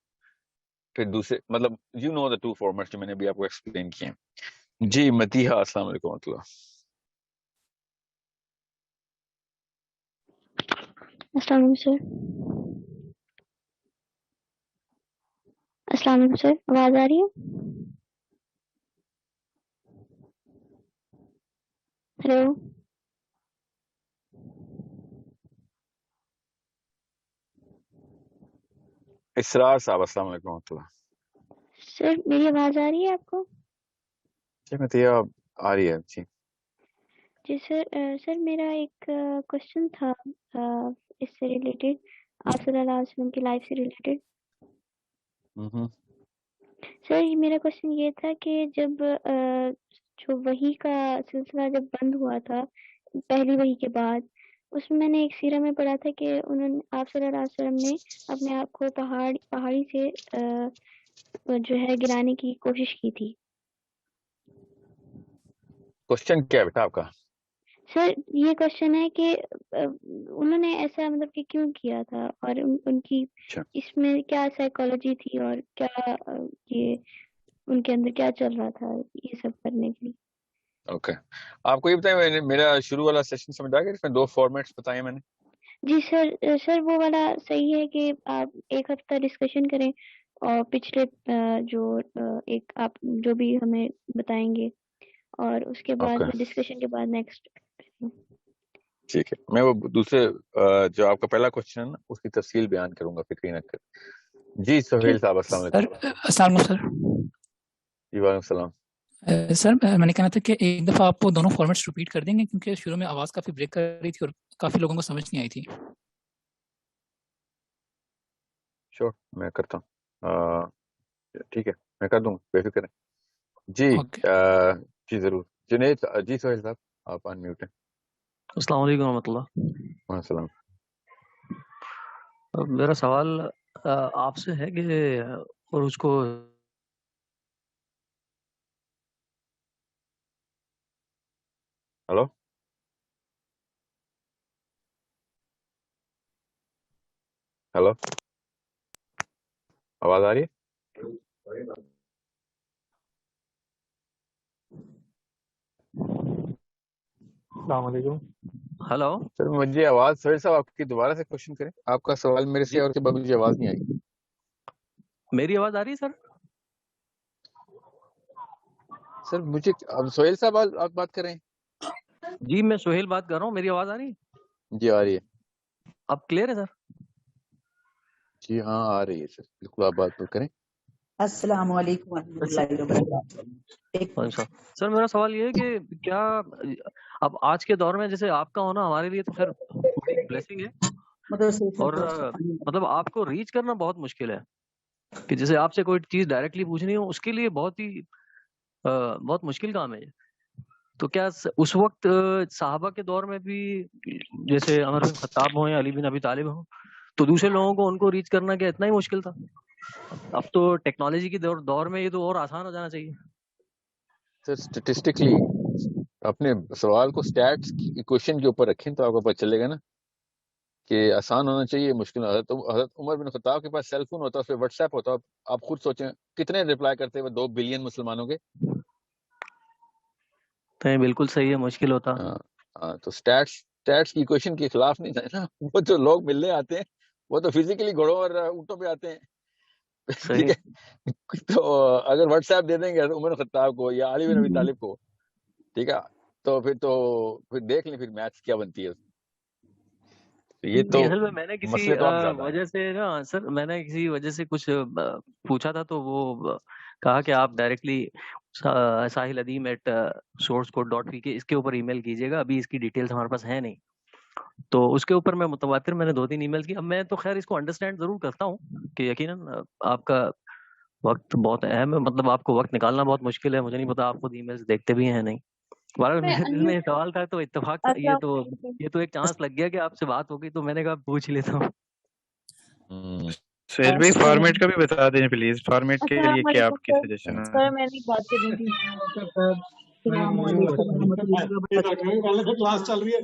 پھر دوسرے مطلب یو نو دا 2 فارمیٹس جو میں نے بھی آپ کو ایکسپلین کیے ہیں. جی مدیحہ, السلام علیکم و رحمۃ اللہ. السلام علیکم سر. السلام علیکم سر, آواز آ رہی ہے؟ ہیلو اسرار صاحب, السلام علیکم و رحمۃ اللہ. سر, میری آواز آ رہی ہے آپ کو؟ جی مدیحہ آ رہی ہے. جی جی سر. سر میرا ایک کوشچن تھا اس سے ریلیٹڈ, آپ صلی اللہ علیہ وسلم کی لائف سے ریلیٹڈ. سر میرا کوشچن یہ تھا کہ جب جو وحی کا سلسلہ جب بند ہوا تھا پہلی وحی کے بعد, اس میں میں نے ایک سیرہ میں پڑھا تھا کہ انہوں نے, آپ صلی اللہ علیہ وسلم نے اپنے آپ کو پہاڑی سے جو ہے گرانے کی کوشش کی تھی. کوشچن کیا ہے بیٹا آپ کا؟ سر یہ کوشچن ہے کہ انہوں نے ایسا مطلب کہ کیوں کیا تھا, اور ان کی اس میں کیا سائیکالوجی تھی, اور کیا یہ ان کے اندر کیا چل رہا تھا یہ سب کرنے کے لیے. اوکے, آپ کو یہ بتائیں, میرا شروع والا سیشن سمجھ آ گیا جس میں 2 فارمیٹس بتائے میں نے؟ جی سر. سر وہ والا صحیح ہے کہ آپ ایک ہفتہ ڈسکشن کریں, اور پچھلے جو ایک آپ جو بھی ہمیں بتائیں گے, اور اس کے بعد ڈسکشن کے بعد نیکسٹ. ٹھیک ہے, میں وہ دوسرے جو آپ کا پہلا کوشچن ہے نا اس کی تفصیل بیان کروں گا, فکر نہ کر. جی سہیل صاحب, السلام علیکم. السلام علیکم سر. جی وعلیکم السلام. سر میں نے کہنا تھا کہ ایک دفعہ آپ وہ دونوں فارمیٹس ریپیٹ کر دیں گے, کیونکہ شروع میں آواز کافی بریک کر رہی تھی اور کافی لوگوں کو سمجھ نہیں آئی تھی. شور, میں کرتا ہوں. ٹھیک ہے, میں کر دوں گا, بے فکر ہیں. جی جی ضرور. جنید, جی سہیل صاحب آپ ان میوٹ ہیں. السلام علیکم ورحمۃ اللہ. وعلیکم السلام. میرا سوال آپ سے ہے کہ اور اس کو ہلو ہلو, آواز آ رہی ہے؟ السلام علیکم. ہلو سر مجھے آواز, سہیل صاحب آپ کی دوبارہ سے کوشچن کریں. آپ کا سوال میرے سے اور کے بعد مجھے آواز نہیں آئی. میری آواز آ رہی ہے سر؟ سر مجھے اب سہیل صاحب آپ بات کر رہے ہیں؟ جی میں سہیل بات کر رہا ہوں، میری آواز آ رہی ہے؟ جی آ رہی ہے. اب کلیئر ہے سر؟ جی ہاں آ رہی ہے سر، بالکل آپ بات کریں. السلام علیکم ورحمۃ اللہ وبرکاتہ. سر میرا سوال یہ ہے کہ کیا اب آج کے دور میں جیسے آپ کا ہونا ہمارے لیے تو خیر بڑی بلیسنگ ہے، اور مطلب آپ کو ریچ کرنا بہت مشکل ہے کہ جیسے آپ سے کوئی چیز ڈائریکٹلی پوچھنی ہو، اس کے لیے بہت مشکل کام ہے. تو کیا اس وقت صحابہ کے دور میں بھی جیسے عمر بن خطاب ہوں یا علی بن ابی طالب ہوں، تو دوسرے لوگوں کو ان کو ریچ کرنا کیا اتنا ہی مشکل تھا؟ اب تو ٹیکنالوجی کی دور میں یہ تو اور آسان ہو جانا چاہیے. سر اسٹیٹسٹکلی اپنے سوال کو اسٹیٹس کی ایکویشن کے اوپر رکھیں تو آپ کو پتہ چلے گا نا کہ آسان ہونا چاہیے، مشکل. حضرت عمر بن خطاب کے پاس سیل فون ہوتا، اس پہ واٹس ایپ ہوتا، آپ خود سوچیں کتنے ریپلائی کرتے ہوئے 2 بلین مسلمانوں کے. تو بالکل صحیح ہے، مشکل ہوتا. تو اسٹیٹس کی ایکویشن کے خلاف نہیں تھا نا. وہ جو لوگ ملنے آتے ہیں وہ تو فزیکلی گھوڑوں اور اونٹوں پہ آتے ہیں. ٹھیک ہے، تو اگر واٹس ایپ دے دیں گے عمر خطاب کو یا علی بن ابی طالب کو، ٹھیک ہے، تو پھر دیکھ لیں پھر میتھس کیا بنتی ہے. یہ تو اصل میں نے کسی مسئلے تو اب زیادہ وجہ سے نا سر، میں نے کسی وجہ سے کچھ پوچھا تھا تو وہ کہا کہ آپ ڈائریکٹلی ساحل ادیم @sourceCode.pk اس کے اوپر ای میل کیجیے گا. ابھی اس کی ڈیٹیلز ہمارے پاس ہے نہیں، تو اس کے اوپر میں متواتر میں نے 2-3 ای میل کی. اب میں تو خیر اس کو انڈرسٹینڈ ضرور کرتا ہوں کہ یقیناً آپ کا وقت بہت اہم ہے، مطلب آپ کو وقت نکالنا بہت مشکل ہے. مجھے نہیں پتا آپ خود ای میلز دیکھتے بھی ہیں نہیں. بہرحال میرے دل میں یہ سوال تھا تو اتفاق تھا، یہ تو ایک چانس لگ گیا کہ آپ سے بات ہو گئی تو میں نے کہا پوچھ ہی لیتا ہوں. سہیل بھائی فارمیٹ کا بھی بتا دیں پلیز، فارمیٹ کے لیے کیا آپ کی سجیشن ہے؟ سر میں نہیں بات کرنی تھی. السلام علیکم ورحمۃ اللہ وبرکاتہ. کلاس چل رہی ہے.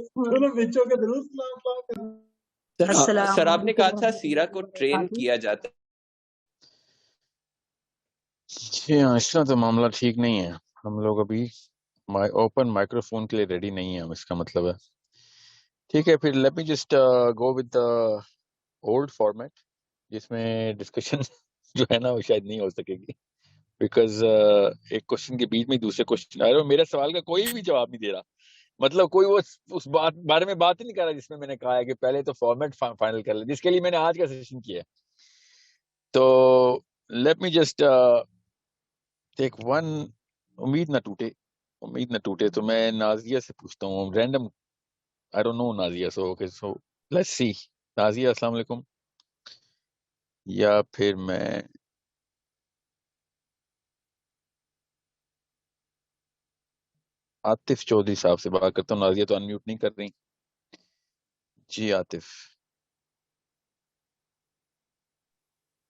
سر آپ نے کہا تھا سیرا کو ٹرین کیا جاتا ہے. جی ہاں، اس طرح تو معاملہ ٹھیک نہیں ہے. ہم لوگ ابھی اوپن مائکرو فون کے لیے ریڈی نہیں ہیں، اس کا مطلب ہے. ٹھیک ہے، پھر let me just go with the old format, جس میں ڈسکشن جو ہے نا وہ شاید نہیں ہو سکے گی، بیکاز ایک کوشچن کے بیچ میں دوسرے کوشچن، میرا سوال کا کوئی بھی جواب نہیں دے رہا. مطلب کوئی وہ اس بارے میں بات ہی نہیں کر رہا جس میں میں نے کہا ہے کہ پہلے تو فارمیٹ فائنل کر لیں، جس کے لیے میں نے آج کا سیشن کیا. تو let me just take one. امید نہ ٹوٹے. تو میں نازیہ سے پوچھتا ہوں random, I don't know Nazia. so let's see. Nazia السلام علیکم. یا پھر میں عاطف چودھری صاحب سے بات کرتا ہوں. نازیہ تو انمیوٹ نہیں کر رہی. جی عاطف.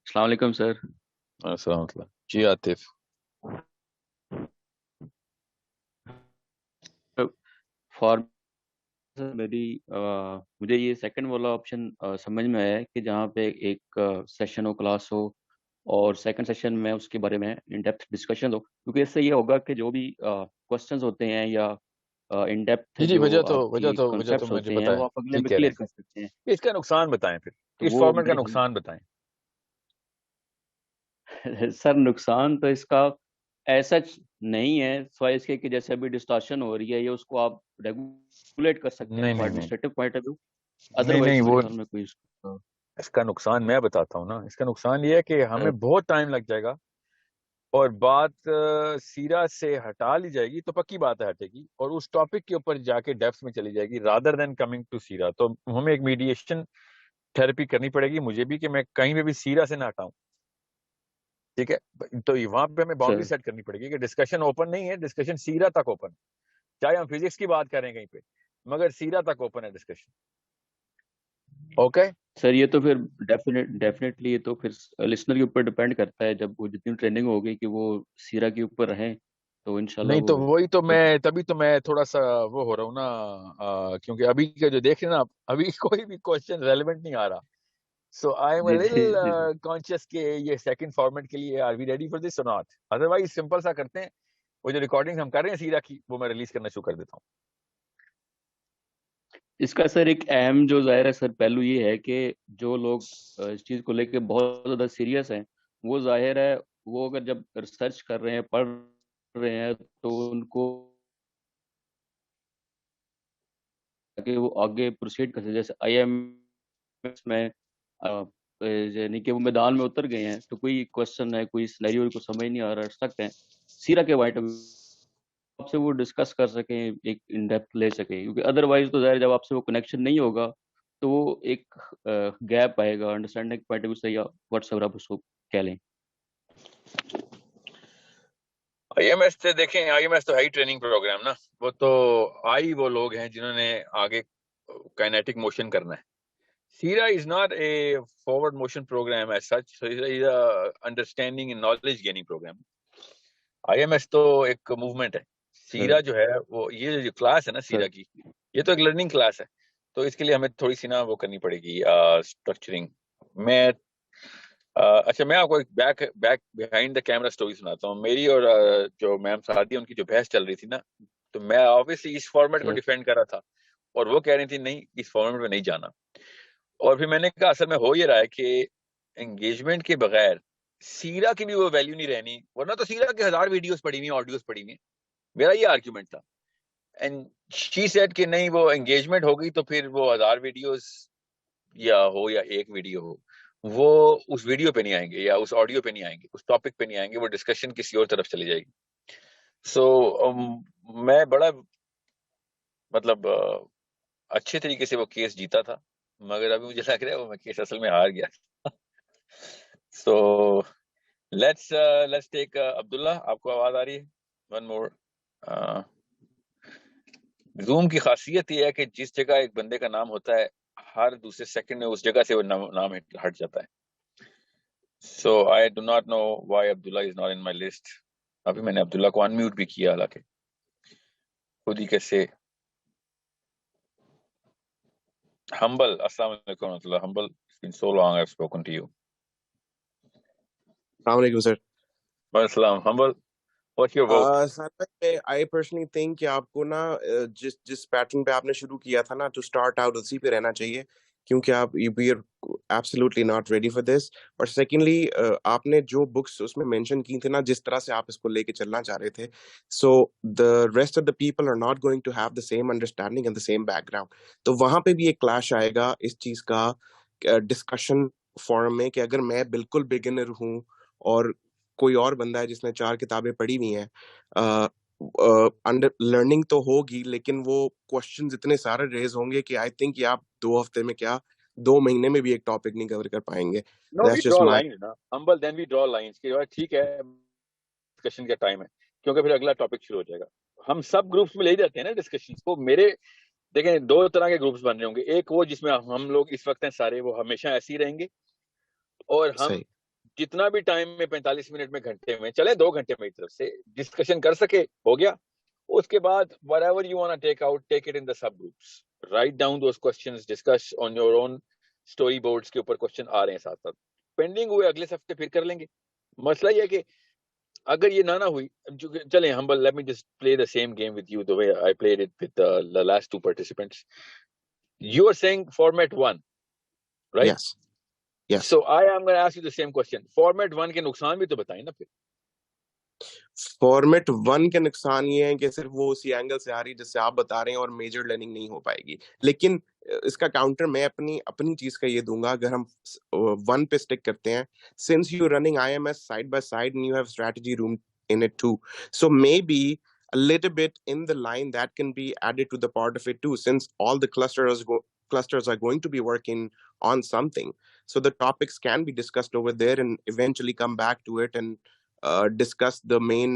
السلام علیکم سر. السلام علیکم. جی عاطف. مجھے یہ سیکنڈ والا آپشن سمجھ میں آیا ہے کہ جہاں پہ ایک سیشن ہو، کلاس ہو، اور سیکنڈ سیشن میں اس کے بارے میں ان ڈیپتھ ڈسکشن ہو، کیونکہ اس سے یہ ہوگا کہ جو بھی کوسچنز ہوتے ہیں یا ان ڈیپتھ جی جو وجہ آپ تو کنسیپٹس مجھے ہوتے ہیں پتا ہے، وہ آپ اگلے ٹھیک میں کہہ رہے کلیئر کر سکتے ہیں. ہیں. اس کا نقصان بتائیں پھر، تو اس وہ فارمیٹ کا نقصان بتائیں. سر نقصان تو اس کا ایسا نہیں ہے، سوائے اس کے کہ جیسے ابھی ڈسٹارشن ہو رہی ہے یا اس کو آپ ریگولیٹ کر سکتے ہیں نہیں ایڈمنسٹریٹو پوائنٹ آف ویو. نہیں ادروائز وہ میرے خیال میں کوئی اس کا نقصان میں بتاتا ہوں نا. اس کا نقصان یہ ہے کہ ہمیں بہت ٹائم لگ جائے گا اور بات سیرا سے ہٹا لی جائے گی تو پکی بات ہے ہٹے گی، اور اس ٹاپک کے اوپر جا کے ڈیپتھ میں چلی جائے گی رادر دین کمنگ ٹو سیرا. تو ہمیں ایک میڈیشن تھراپی کرنی پڑے گی مجھے بھی، کہ میں کہیں پہ بھی سیرا سے نہ ہٹاؤں. ٹھیک ہے، تو وہاں پہ ہمیں باؤنڈری سیٹ کرنی پڑے گی کہ ڈسکشن اوپن نہیں ہے، ڈسکشن سیرا تک اوپن، چاہے ہم فزکس کی بات کریں کہیں پہ، مگر سیرا تک اوپن ہے ڈسکشن. اوکے سر یہ تو پھر ڈیفینیٹلی یہ تو پھر لسنر کے اوپر ڈیپینڈ کرتا ہے. جب وہ جتنی ٹریننگ ہوگی کہ وہ سیرا کے اوپر رہیں تو انشاءاللہ نہیں تو وہ وہی تو میں تبھی تو میں تھوڑا سا وہ ہو رہا ہوں نا، کیونکہ ابھی کا جو دیکھ رہے ہیں نا ابھی کوئی بھی کوشچن ریلیونٹ نہیں آ رہا. So I am a little conscious کہ یہ سیکنڈ فارمیٹ کے لیے are we ready for this اور ناٹ. ادروائز سمپل سا کرتے ہیں، وہ جو ریکارڈنگ ہم کر رہے ہیں سیرا کی وہ میں ریلیز کرنا شروع کر دیتا ہوں. اس کا سر ایک اہم جو ظاہر ہے سر پہلو یہ ہے کہ جو لوگ اس چیز کو لے کے بہت زیادہ سیریس ہیں وہ ظاہر ہے وہ اگر جب ریسرچ کر رہے ہیں پڑھ رہے ہیں تو ان کو کہ وہ آگے پروسیڈ کر سکتے. جیسے آئی ایم ایس میں یعنی کہ وہ میدان میں اتر گئے ہیں تو کوئی کوشچن ہے کوئی سینیریو کو سمجھ نہیں آ رہا رکھ سکتے ہیں سیرا کے وائٹ آپ سے وہ ڈسکس کر سکیں ایک ان ڈیپتھ لے سکیں کیونکہ ادروائز تو ظاہر جب آپ سے وہ کنیکشن نہیں ہوگا تو وہ ایک گیپ آئے گا انڈرسٹینڈنگ پوائنٹ آف ویو سے یا واٹس ایور آپ اس کو کہہ لیں. آئی ایم ایس سے دیکھیں آئی ایم ایس تو ہائی ٹریننگ پروگرام نا وہ تو وہ لوگ ہیں جنہوں نے آگے کائنیٹک موشن کرنا ہے. سیرا is not a forward motion program as such understanding and knowledge gaining program. I am ایس تو ایک موومنٹ ہے. سیرا جو ہے وہ یہ جو کلاس ہے نا سیرا کی یہ تو ایک لرننگ کلاس ہے تو اس کے لیے ہمیں تھوڑی سی نا وہ کرنی پڑے گی اسٹرکچرنگ. میں اچھا میں آپ کو ایک back behind the camera story سناتا ہوں. میری اور جو میم سعدیہ ان کی جو بحث چل رہی تھی نا تو میں آبویسلی اس فارمیٹ کو ڈیفینڈ کر رہا تھا اور وہ کہہ رہی تھی نہیں اس فارمیٹ میں نہیں جانا. اور پھر میں نے کہا اصل میں ہو یہ رہا ہے کہ انگیجمنٹ کے بغیر سیرا کی بھی وہ ویلیو نہیں رہنی ورنہ تو سیرا کے 1000 ویڈیوز پڑی ہوئی آڈیوز پڑی ہوئی. میرا یہ آرگیومنٹ تھا اینڈ شی سیڈ کہ نہیں وہ انگیجمنٹ ہوگی تو پھر وہ 1000 ویڈیوز یا ہو یا ایک ویڈیو ہو وہ اس ویڈیو پہ نہیں آئیں گے یا اس آڈیو پہ نہیں آئیں گے اس ٹاپک پہ نہیں آئیں گے وہ ڈسکشن کسی اور طرف چلی جائے گی. سو میں بڑا مطلب اچھے طریقے سے وہ کیس جیتا تھا مگر ابھی مجھے لگ رہا ہے وہ میں کیس اصل میں ہار گیا. سو لیٹس ٹیک عبداللہ. آپ کو آواز آ رہی ہے؟ One more. زوم کی خاصیت یہ ہے کہ جس جگہ ایک بندے کا نام ہوتا ہے ہر دوسرے سیکنڈ میں اس جگہ سے وہ نام ہٹ جاتا ہے. So I do not know why Abdullah is not in my list. ابھی میں نے عبداللہ کو انمیوٹ بھی کیا حالانکہ خود ہی کیسے. Humble, السلام علیکم ورحمۃ اللہ. Humble, it's been so long I've spoken to you. السلام علیکم سر. وعلیکم السلام. Humble, what's your vote? Sir I personally think کہ آپ کو نا جس پیٹرن پہ آپ نے شروع کیا تھا نا to start out اسی پہ رہنا چاہیے کیونکہ آپ we are absolutely not ready for this. اور secondly آپ نے جو بکس اس میں مینشن کی تھی نا جس طرح سے آپ اس کو لے کے چلنا چاہ رہے تھے so the rest of the people are not going to have the same understanding and the same background. تو وہاں پہ بھی ایک کلیش آئے گا اس چیز کا ڈسکشن فورم میں کہ اگر میں بالکل بگنر ہوں اور کوئی اور بندہ ہے جس نے 4 کتابیں پڑھی ہوئی ہیں انڈر لرننگ تو ہوگی لیکن وہ کوشچنز اتنے سارے ریز ہوں گے کہ آئی تھنک آپ 2 ہفتے میں کیا 2 مہینے میں بھی ایک ٹاپک نہیں کور کر پائیں گے. No, we draw lines نا Humble, then we draw lines کہ ٹھیک ہے ڈسکشن کا ٹائم ہے کیونکہ پھر اگلا ٹاپک شروع ہو جائے گا. ہم سب گروپس میں لے جاتے ہیں نا ڈسکشن کو. میرے دیکھیں 2 طرح کے گروپس بن رہے ہوں گے. ایک وہ جس میں ہم لوگ اس وقت ہیں سارے وہ ہمیشہ ایسے ہی رہیں گے اور ہم جتنا بھی ٹائم میں 45 منٹ میں گھنٹے میں چلے 2 گھنٹے میں ایک طرف سے ڈسکشن کر سکے ہو گیا. اس کے بعد whatever you want to take out, take it in the sub groups. Write down those questions, discuss on your own story boards کے اوپر کوشچن آ رہے ہیں ساتھ ساتھ پینڈنگ ہوئے اگلے ہفتے پھر کر لیں گے. مسئلہ یہ ہے کہ اگر یہ نہ ہوئی چلیں Humble, let me just play the same game with you the way I played it with the last 2 participants. You are saying format 1, right? Yes. Yes. So I am going to ask you the same question. Format 1 کے نقصان بھی تو بتائیں نا. پھر format 1 کے نقصان یہ ہے کہ صرف وہ اسی اینگل سے آ رہی جس سے آپ بتا رہے ہیں اور میجر لرننگ نہیں ہو پائے گی. لیکن اس کا کاؤنٹر میں اپنی چیز کا یہ دوں گا اگر ہم 1 پہ اسٹک کرتے ہیں since you running IMS side by side and you have strategy room in it too, so maybe a little bit in the line that can be added to the part of it too since all the clusters are going to be working on something, so the topics can be discussed over there and eventually come back to it and discuss the main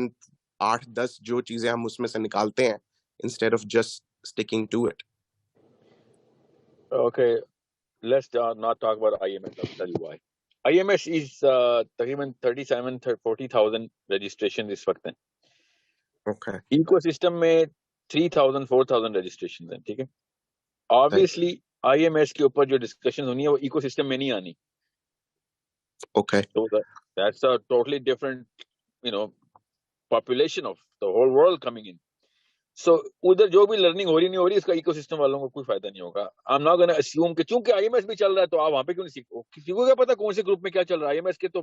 8-10 جو چیزیں ہم اس میں سے نکالتے ہیں instead of just sticking to it. Okay, let's not talk about IMS. I'll tell you why. IMS is تقریباً 37-40,000 registration اس وقت ہیں. Okay. Ecosystem میں 3,000-4,000 registrations ہیں. ٹھیک ہے. Obviously IMS کے اوپر جو ڈسکشن ہونی ہے وہ ecosystem میں نہیں آنی. Okay. So that's a totally different, population of the whole world coming in. So ادھر جو بھی لرننگ ہو رہی نہیں ہو رہی اس کا ایکو سسٹم والوں کو کوئی فائدہ نہیں ہوگا. I'm not going to assume کہ چونکہ IMS بھی چل رہا ہے تو آپ وہاں پہ کیوں نہیں سیکھو. کسی کو کیا پتا کون سے گروپ میں کیا چل رہا ہے. IMS کے تو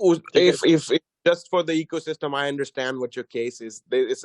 If just for the ecosystem, I understand what your case is. It's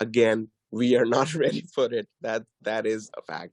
again we are not ready for it. That is a fact.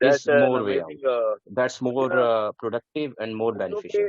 is more way out. That's more productive and more beneficial.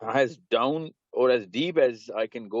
as down or as deep as I can go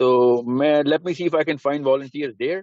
So let me see if I can find volunteers there,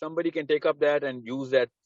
somebody can take up that and use that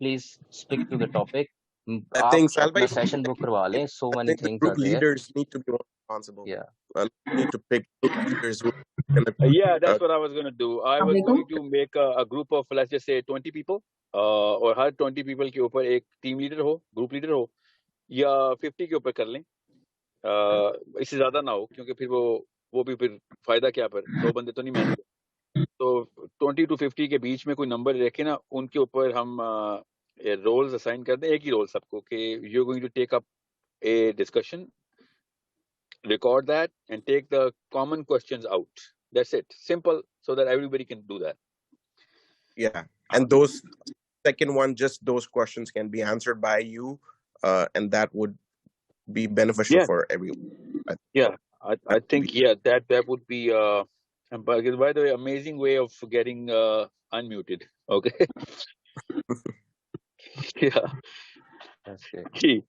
please stick to the topic I آپ think Sal اپنا bhai, session book کروا لیں. So I many think the things group are there. leaders need to be more responsible. Yeah. Need to pick group leaders who are gonna Yeah, that's what I was going to do. I was Assalamualaikum. going to make a group of, let's just say, 20 people. اور ہر 20 people کے اوپر ایک team leader ہو, group leader ہو, یا 50 کے اوپر کر لیں. اس سے زیادہ نہ ہو, کیونکہ پھر وہ بھی پھر فائدہ کیا, پھر 100 بندے تو نہیں مانیں گے. تو 20 to 50 کے بیچ میں کوئی نمبر رکھے نا, ان کے اوپر ہم رولز اسائن کر دیں, ایک ہی رول سب کو, کہ you going to take up a discussion, record that and take the common questions out. That's it. Simple, so that everybody can do that. Yeah, and those second one, just those questions can be answered by you, and that would be beneficial for everyone. Yeah, I think that would be and by the way, amazing way of getting unmuted. Okay. Yeah. That's great.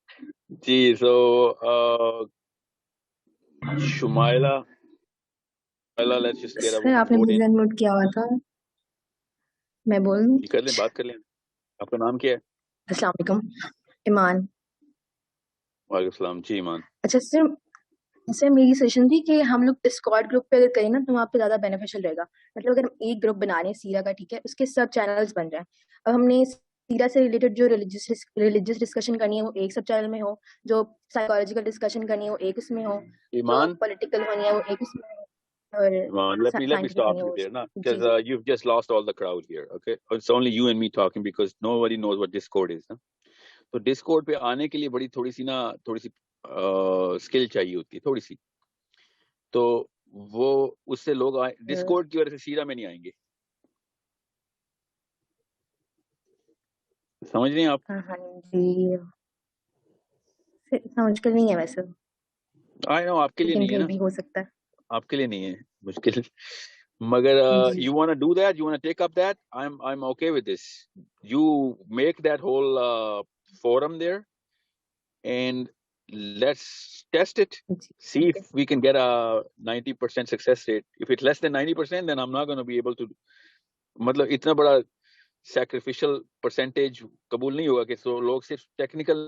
Gee, so Shumaila, let's just get سر آپ نے vote مجھے in. Unmute کیا ہوا تھا, میں بول دوں؟ کر لیں, بات کر لیں. آپ کا نام کیا ہے؟ السلام علیکم. ایمان. وعلیکم السلام. جی ایمان. اچھا سر میری سجیشن تھی کہ ہم لوگ ڈسکارڈ گروپ پہ اگر کریں نا تو وہاں پہ زیادہ بینیفیشل رہے گا. مطلب اگر ہم ایک گروپ بنا رہے ہیں سیرا کا, ٹھیک ہے, اس کے سب چینلز بن جائیں. اب ہم نے سیرا سے ریلیٹڈ جو ریلیجیس ڈسکشن کرنی ہے وہ ایک سب چینل میں ہو, جو سائیکالوجیکل ڈسکشن کرنی ہے وہ ایک اس میں ہو, ایمان, جو پولیٹیکل ہونی ہے وہ ایک اس میں ہو, اور let me stop you there, na, because you've just lost all the crowd here. Okay, it's only you and me talking because nobody knows what Discord is. تو Discord پہ آنے کے لیے تھوڑی سی اسکل چاہیے ہوتی ہے, تھوڑی سی. تو وہ اس سے لوگ Discord کی وجہ سے سیرا میں نہیں آئیں گے. سمجھ رہے ہیں آپ؟ ہاں جی, سمجھ کر نہیں ہے ویسے. I know آپ کے لیے نہیں ہے نا, بھی ہو سکتا ہے, آپ کے لیے نہیں ہے مشکل, مگر you want to do that, you want to take up that, I'm okay with this. You make that whole forum there and let's test it, see if we can get a 90% success rate. If it's less than 90%, then I'm not going to be able to, مطلب اتنا بڑا sacrificial percentage قبول نہیں ہوگا کہ سو لوگ صرف technical.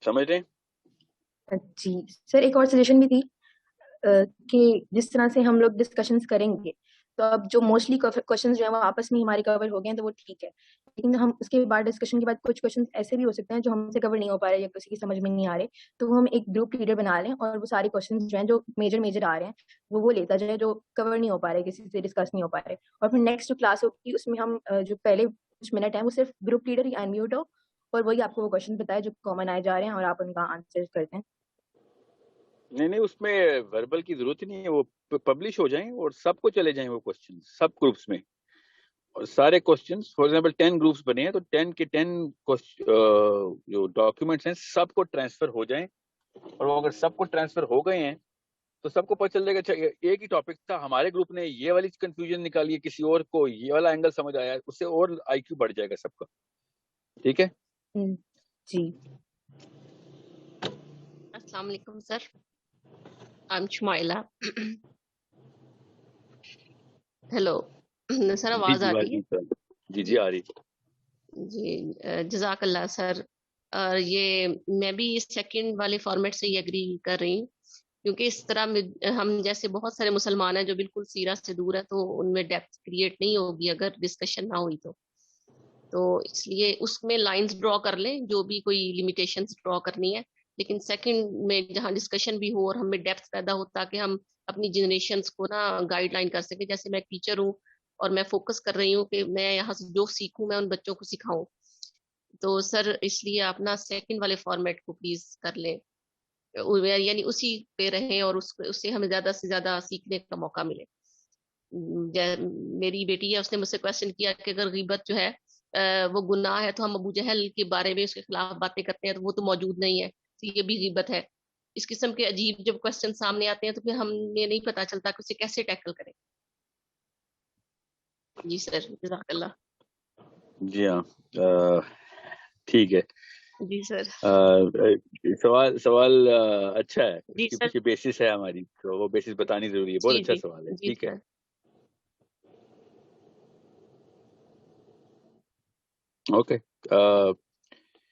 سمجھ رہے ہیں؟ جی سر ایک اور سجیشن بھی تھی کہ جس طرح سے ہم لوگ ڈسکشنز کریں گے تو اب جو موسٹلی کوشچنز جو ہیں وہ آپس میں ہمارے کور ہو گئے ہیں تو وہ ٹھیک ہے, لیکن ہم اس کے بعد ڈسکشن کے بعد کچھ کوشچنز ایسے بھی ہو سکتے ہیں جو ہم سے کور نہیں ہو پا رہے یا کسی کی سمجھ میں نہیں آ رہے, تو وہ ہم ایک گروپ لیڈر بنا لیں اور وہ سارے کوشچنز جو ہیں جو میجر آ رہے ہیں وہ لیتا جائے, جو کور نہیں ہو پا رہے, کسی سے ڈسکس نہیں ہو پا رہے, اور پھر نیکسٹ کلاس ہوگی اس میں ہم جو پہلے کچھ منٹ ہیں وہ صرف گروپ لیڈر ہی انمیوٹ ہو اور وہی آپ کو وہ کوشچن بتائے جو کامن آئے جا رہے ہیں اور آپ ان کا آنسر کرتے ہیں. نہیں, اس میں وربل کی ضرورت ہی نہیں ہے, وہ پبلش ہو جائیں اور سب کو چلے جائیں وہ کوسچن سب گروپس میں, اور سارے کوسچنس فار ایگزامپل 10 گروپس بنے ہیں تو 10 کے 10 جو ڈاکیومنٹس ہیں سب کو ٹرانسفر ہو جائیں, اور وہ اگر سب کو ٹرانسفر ہو گئے ہیں تو سب کو پتہ چل جائے گا ایک ہی ٹاپک تھا, ہمارے گروپ نے یہ والی کنفیوژن نکالی ہے, کسی اور کو یہ والا اینگل سمجھ آیا ہے, اس سے اور آئی کیو بڑھ جائے گا سب کا. ٹھیک ہے جی. السلام علیکم سر, I'm Shumaila. ہیلو سر, آواز آ رہی ہے؟ جی آ رہی جی. جزاک اللہ سر. یہ میں بھی اس سیکنڈ والے فارمیٹ سے ہی ایگری کر رہی ہوں, کیونکہ اس طرح ہم جیسے بہت سارے مسلمان ہیں جو بالکل سیرا سے دور ہے, تو ان میں ڈیپتھ کریٹ نہیں ہوگی اگر ڈسکشن نہ ہوئی تو اس لیے اس میں لائنز ڈرا کر لیں جو بھی کوئی لمیٹیشنز ڈرا کرنی ہے, لیکن سیکنڈ میں جہاں ڈسکشن بھی ہو اور ہمیں ڈیپتھ پیدا ہو تاکہ ہم اپنی جنریشنز کو نا گائیڈ لائن کر سکیں. جیسے میں ٹیچر ہوں اور میں فوکس کر رہی ہوں کہ میں یہاں سے جو سیکھوں میں ان بچوں کو سکھاؤں, تو سر اس لیے آپ نا سیکنڈ والے فارمیٹ کو پلیز کر لیں, یعنی اسی پہ رہیں اور اس سے ہمیں زیادہ سے زیادہ سیکھنے کا موقع ملے. میری بیٹی ہے, اس نے مجھ سے کویشچن کیا کہ اگر غیبت جو ہے وہ گناہ ہے تو ہم ابو جہل کے بارے میں اس کے خلاف باتیں کرتے ہیں تو وہ تو موجود نہیں ہے, تو یہ بھی غیبت ہے. اس قسم کے عجیب جب کویشچن سامنے آتے ہیں تو پھر ہمیں نہیں پتا چلتا کہ اسے کیسے ٹیکل کریں. جی سر, جزاک اللہ. جی ہاں ٹھیک ہے. جی سر. سوال اچھا ہے, جی اس کے سر. پیچھے بیسس ہے ہماری, تو وہ بیسس بتانی ضروری ہے. بہت اچھا سوال ہے. ٹھیک ہے. Okay.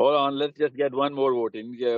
Hold on, let's just get one more vote in.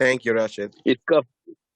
Thank you, Rashid.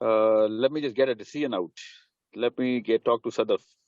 let me just get a decision out. Let me talk to Sadaf.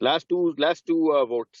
Last two votes.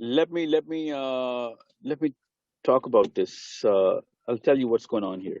Let me talk about this. I'll tell you what's going on here.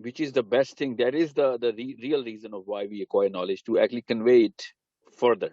which is the best thing, that is the real reason of why we acquire knowledge, to actually convey it further.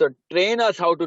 so train us how to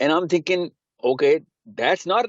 And I'm thinking, okay, that's not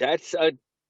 that's a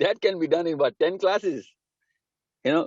that can be done in what 10 classes, you know.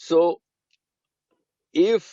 So if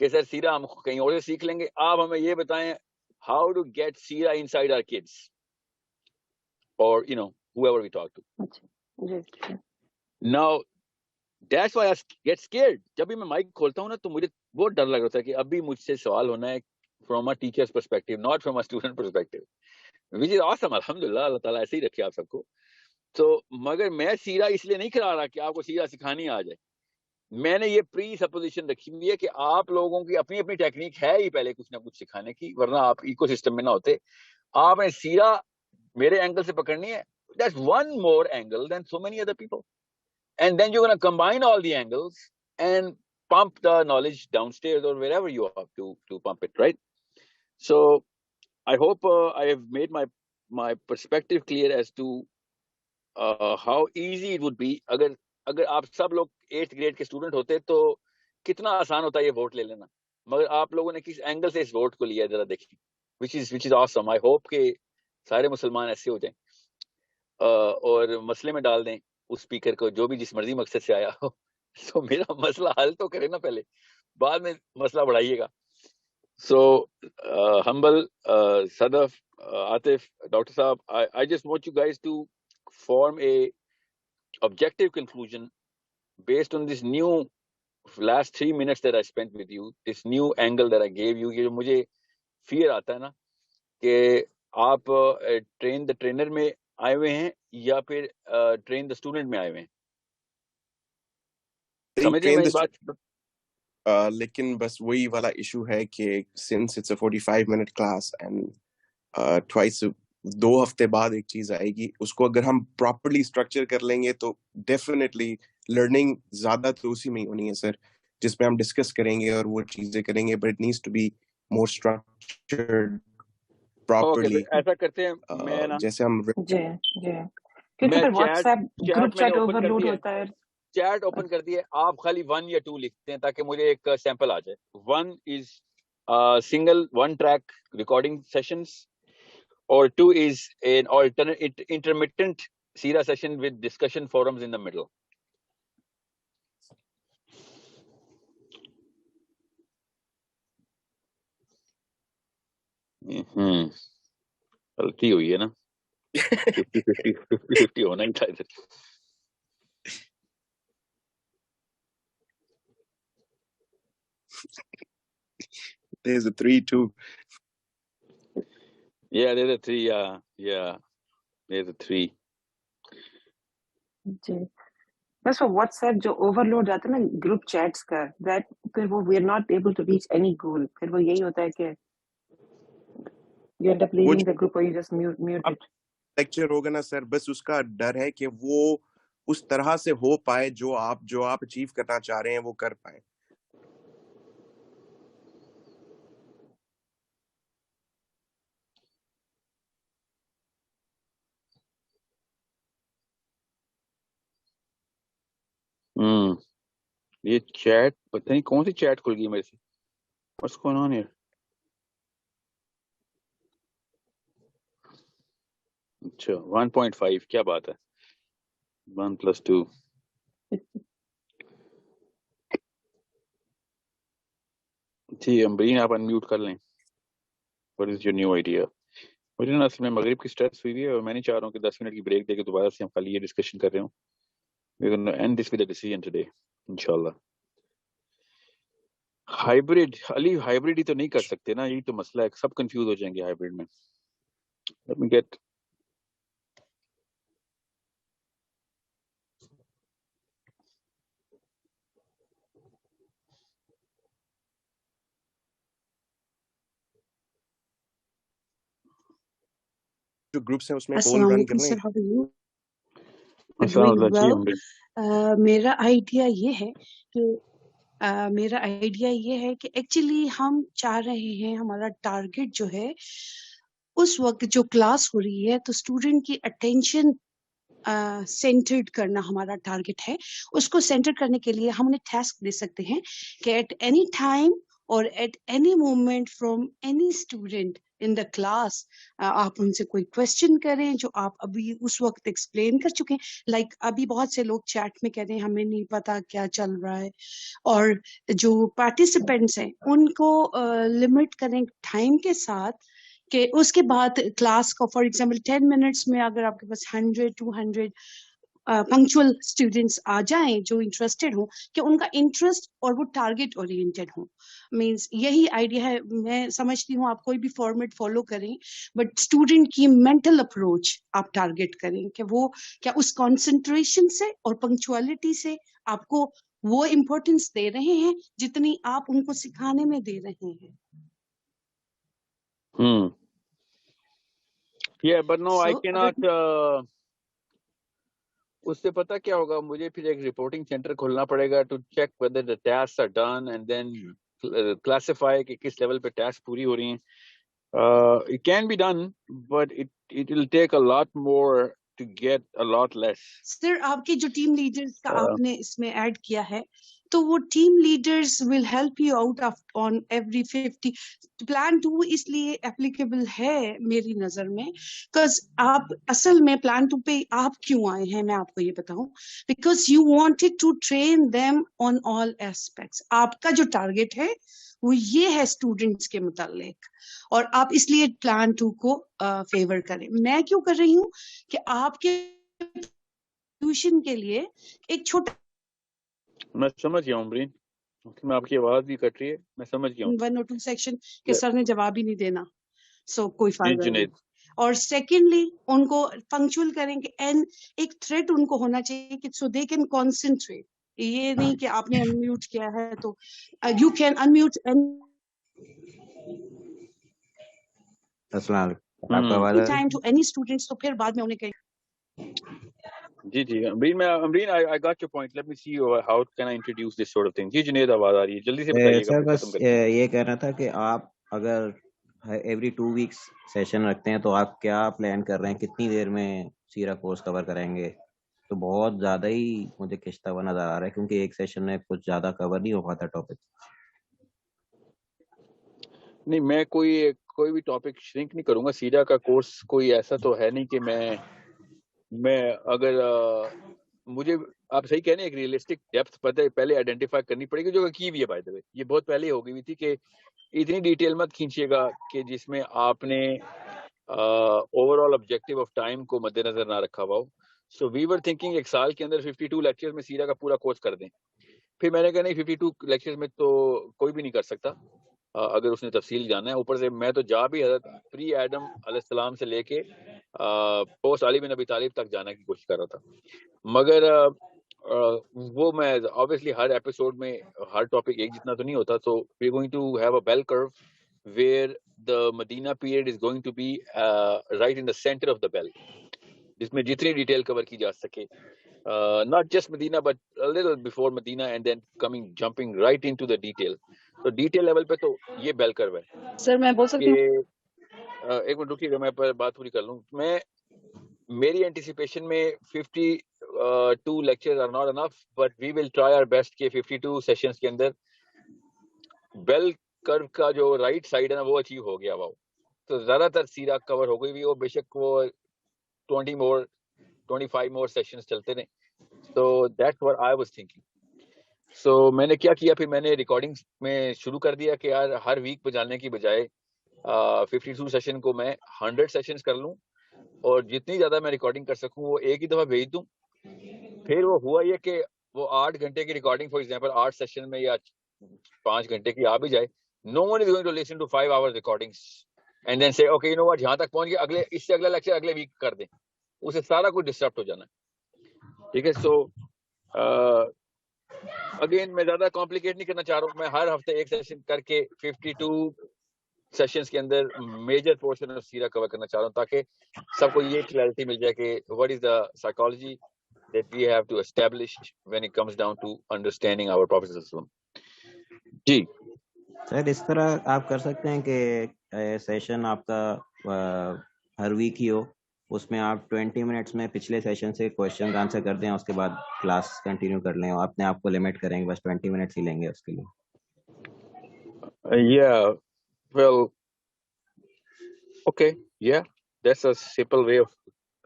کہ سر سیرا ہم کہیں اور سے سیکھ لیں گے, آپ ہمیں یہ بتائیں how to get Sierra inside our kids اور whoever we talk to. Now that's why I get scared. جب بھی میں مائک کھولتا ہوں نا تو مجھے بہت ڈر لگ رہا ہے کہ ابھی مجھ سے سوال ہونا ہے from a teacher's perspective, not from a student perspective, which is awesome. الحمدللہ, اللہ تعالیٰ ایسے ہی رکھے آپ سب کو. تو مگر میں سیرا اس لیے نہیں کرا رہا کہ آپ کو سیرا سکھانی آ جائے. میں نے یہ پری سپوزیشن رکھی ہوئی ہے کہ آپ لوگوں کی اپنی اپنی ٹیکنیک ہے ہی پہلے کچھ نہ کچھ سکھانے کی, ورنہ آپ ایکو سسٹم میں نہ ہوتے. آپ نے سیرا میرے اینگل سے پکڑنی ہے, that's one more angle than so many other people. And then you're going to combine all the angles and pump the knowledge downstairs or wherever you have to pump it, right? So I hope I have made my perspective clear as to how easy it would be اگر آپ سب لوگ 8th grade کے student ہوتے تو کتنا آسان ہوتا ہے یہ ووٹ لے لینا, مگر آپ لوگوں نے کس اینگل سے اس ووٹ کو لیا ذرا دیکھیں, which is awesome. I hope کہ سارے مسلمان ایسے ہو جائیں اور مسئلے میں ڈال دیں اس اسپیکر کو جو بھی جس مرضی مقصد سے آیا ہو. تو میرا مسئلہ حل تو کرے نا پہلے, بعد میں مسئلہ بڑھائیے گا. So humble, Sadaf, Atif, Dr. Saab, I just want you guys to form a objective conclusion based on this new last 3 minutes that I spent with you, this new angle that I gave you. یہ جو مجھے fear آتا ہے نا کہ آپ train the trainer میں آئے ہوئے ہیں یا پھر train the student میں آئے ہوئے ہیں. سمجھے میری بات؟ لیکن بس وہی والا ایشو ہے کہ since it's a 45-minute class and twice 2 ہفتے بعد ایک چیز آئے گی, اس کو اگر ہم پراپرلی اسٹرکچر کر لیں گے تو ڈیفینیٹلی لرننگ زیادہ تو اسی میں ہی ہونی ہے سر, جس میں ہم ڈسکس کریں گے اور وہ چیزیں کریں گے, but it needs to be more structured properly. ایسا کرتے ہیں میں نا جیسے ہم چیٹ اوپن کر دیے, آپ خالی 1 یا 2 لکھتے ہیں تاکہ مجھے ایک سیمپل آ جائے. 1 is single 1 track recording sessions or 2 is an alternate intermittent Sira session with discussion forums in the middle. غلطی ہوئی ہے نا, 50-50 ہونا ہی تھا. There's a 3 too. Yeah, there's a 3. Yeah, there's a 3. جی بس وہ واٹس ایپ جو اوور لوڈ جاتا ہے نا گروپ چیٹس کا, دیٹ پھر وہ we are not able to reach any goal. پھر وہ یہی ہوتا ہے کہ you end up leaving the group اور you just mute it. Lecture ہوگا نا سر, بس اس کا ڈر ہے کہ وہ اس طرح سے ہو پائے جو آپ اچیو کرنا چاہ رہے ہیں وہ کر پائیں. یہ چیٹ پتہ نہیں کون سی چیٹ کھل گئی میرے سے. What's going on here? اچھا 1.5 کیا بات ہے, 1+2. جی امبرین آپ انمیوٹ کر لیں. What is your new idea? مجھے نا اصل میں مغرب کی اسٹارٹ ہوئی ہے اور میں نہیں چاہ رہا ہوں کہ 10 منٹ کی بریک دے کے دوبارہ سے ہم خالی یہ ڈسکشن کر رہے ہوں. We're going to end this with a decision today, inshallah. Hybrid Ali, hybrid ہی تو نہیں کر سکتے نا, یہی تو مسئلہ ہے, سب کنفیوز ہو جائیں گے ہائبرڈ میں. Let me get جو گروپس ہیں اس میں پول رن کرنے. میرا آئیڈیا یہ ہے کہ ایکچولی ہم چاہ رہے ہیں ہمارا ٹارگٹ جو ہے اس وقت جو کلاس ہو رہی ہے تو اسٹوڈنٹ کی اٹینشن سینٹرڈ کرنا ہمارا ٹارگٹ ہے. اس کو سینٹر کرنے کے لیے ہم انہیں ٹاسک دے سکتے ہیں کہ ایٹ اینی ٹائم اور at any moment from any student in the class آپ ان سے کوئی کوشچن کریں جو آپ ابھی اس وقت ایکسپلین کر چکے ہیں. لائک ابھی بہت سے لوگ چیٹ میں کہتے ہیں ہمیں نہیں پتا کیا چل رہا ہے, اور جو پارٹیسپینٹس ہیں ان کو لمٹ کریں ٹائم کے ساتھ کہ اس کے بعد کلاس کو فار ایگزامپل 10 منٹس میں اگر آپ کے پاس 100-200 پنکچوئل اسٹوڈینٹس آ جائیں جو انٹرسٹیڈ ہوں, کہ ان کا انٹرسٹ اور وہ ٹارگیٹ اورینٹیڈ ہوں. مینس یہی آئیڈیا ہے. میں سمجھتی ہوں آپ کوئی بھی فارمیٹ فالو کریں بٹ اسٹوڈنٹ کی مینٹل اپروچ آپ ٹارگیٹ کریں کہ وہ کیا اس کانسنٹریشن سے اور پنکچوالٹی سے آپ کو وہ امپورٹینس دے رہے ہیں جتنی آپ ان کو سکھانے میں دے رہے ہیں. Yeah, but no, I So, cannot. اس سے پتہ کیا ہوگا, مجھے پھر ایک رپورٹنگ سینٹر کھولنا پڑے گا to check whether the tasks are done and then classify کہ کس لیول پہ ٹاسک پوری ہو رہی ہیں. It can be done, but it will take a lot more to get a lot less. سر آپ کے جو ٹیم لیڈرز کا آپ نے اس میں ایڈ کیا ہے تو وہ team leaders will help you out on every 50. Plan 2 اس لیے اپلیکیبل ہے میری نظر میں بیکاز آپ اصل میں پلان 2 پہ آپ کیوں آئے ہیں میں آپ کو یہ بتاؤں, because you wanted to train them on all aspects. آپ کا جو ٹارگیٹ ہے وہ یہ ہے اسٹوڈینٹس کے متعلق, اور آپ اس لیے پلان 2 کو فیور کریں. میں کیوں کر رہی ہوں کہ آپ کے ٹیوشن کے لیے ایک چھوٹا, میں سمجھ گیا ہوں امرین, میں آپ کی آواز بھی کٹ رہی ہے, میں سمجھ گیا ہوں. 1 اور 2 سیکشن کے سر نے جواب ہی نہیں دینا, سو کوئی جی فائدہ نہیں. جنید, اور سیکنڈلی ان کو پنکچوئل کریں کہ ایک تھریٹ ان کو ہونا چاہیے کہ سو دے کین کانسنٹریٹ. یہ نہیں کہ آپ نے انمیوٹ کیا ہے تو یو کین انمیوٹ. السلام علیکم, آپ کا آواز آ رہی ہے؟ ٹائم ٹو اینی اسٹوڈنٹس تو پھر بعد میں انہیں کہیں. جی امرین, I got your point. Let me see how can I introduce this sort of thing. جی جنید, آواز آ رہی ہے, جلدی سے بتائیے گا. سر بس یہ کہنا تھا کہ آپ اگر ایوری 2 ویکس سیشن رکھتے ہیں تو آپ کیا پلان کر رہے ہیں, کتنی دیر میں سیرا کورس کور کریں گے؟ تو بہت زیادہ ہی مجھے کھنچتا ہوا نظر آ رہا ہے کیونکہ ایک سیشن میں کچھ زیادہ کور نہیں ہو پاتا ٹاپک. نہیں, میں کوئی بھی ٹاپک شرنک نہیں کروں گا. سیرا کا کورس کوئی ایسا تو ہے نہیں کہ میں اگر مجھے آپ صحیح کہہ رہے ہیں, ایک ریئلسٹک ڈیپتھ پہلے آئیڈینٹیفائی کرنی پڑے گی, جو کی بھی ہے بائی دا وے. یہ بہت پہلے ہو گئی ہوئی تھی کہ اتنی ڈیٹیل مت کھینچیے گا کہ جس میں آپ نے over all objective of time کو مد نظر نہ رکھا ہوا ہو. سو وی ور تھنکنگ ایک سال کے اندر 52 لیکچر میں سیرا کا پورا کورس کر دیں. پھر میں نے کہا نہیں, 52 لیکچر میں تو کوئی بھی نہیں کر سکتا اگر اس نے تفصیل جانا ہے. اوپر سے میں تو جا بھی حضرت پری ایڈم علیہ السلام سے لے کے پوسٹ علی بن ابی طالب تک جانے کی کوشش کر رہا تھا, مگر وہ میں obviously ہر ایپیسوڈ میں ہر ٹاپک ایک جتنا تو نہیں ہوتا. So we're going to have a bell curve where the Medina period is going to be right in the center of the bell, جس میں جتنی ڈیٹیل کور کی جا سکے, not just Medina but a little before Medina and then jumping right into the detail. تو detail level پہ تو یہ بیل کرو ہے. سر میں بول سکتی ہوں, ایک منٹ رکیے گا, میں بات پوری کر لوں. میری اینٹیسپیشن میں 52 lectures are not enough, but we will try our best کہ 52 سیشنز کے اندر بیل کرو کا جو رائٹ سائڈ ہے نا وہ اچیو ہو گیا ہوا. تو زیادہ تر سیرا کور ہو گئی ہوئی, اور بے شک وہ 25 more سیشنز چلتے رہے. So that's what I was thinking. So میں نے کیا پھر میں نے ریکارڈنگ میں شروع کر دیا کہ یار ہر ویک پہ جانے کی بجائے 52 سیشن کو میں 100 سیشنز کر لوں, اور جتنی زیادہ میں ریکارڈنگ کر سکوں وہ ایک ہی دفعہ بھیج دوں. پھر وہ ہوا یہ کہ وہ 8 گھنٹے کی ریکارڈنگ فار ایگزامپل 8 سیشن میں یا 5 گھنٹے کی آ بھی جائے, no one is going to listen to 5 hours recordings and then سے اوکے یو نو واٹ, جہاں تک پہنچ گیا اس سے اگلا لیکچر اگلے ویک کر دیں, اسے سارا کچھ ڈسٹرپٹ ہو جانا ہے. ٹھیک ہے, سو اگین میں زیادہ کمپلیکیٹ نہیں کرنا چاہ رہا ہوں. میں ہر ہفتے ایک سیشن کر کے 52 سیشنز کے اندر میجر پورشن آف سیرا کور کرنا چاہ رہا ہوں, تاکہ سب کو یہ کلیئرٹی مل جائے کہ what is the psychology that we have to establish when it comes down to understanding our Prophet sallallahu alaihi wasallam. جی سر اس طرح آپ کر سکتے ہیں کہ سیشن آپ کا ہر ویک ہی ہو, اس میں آپ 20 منٹس میں پچھلے سیشن سے کوشچن آنسر کر دیں, اس کے بعد کلاس کنٹینیو کر لیں, اور اپنے آپ کو لمٹ کریں گے بس 20 منٹس ہی لیں گے اس کے لیے. Yeah, well, okay, yeah, that's a simple way of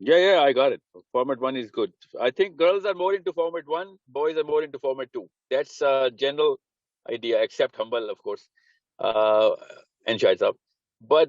Yeah, I got it. Format 1 is good. I think girls are more into format 1, boys are more into format 2. That's a general idea, except Humble, of course, and Shahid Saab. But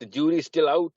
jury still out.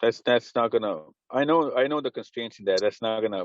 that's not gonna. I know the constraints in there. That's not gonna.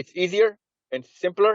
It's easier and simpler.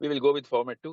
we will go with format 2.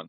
1.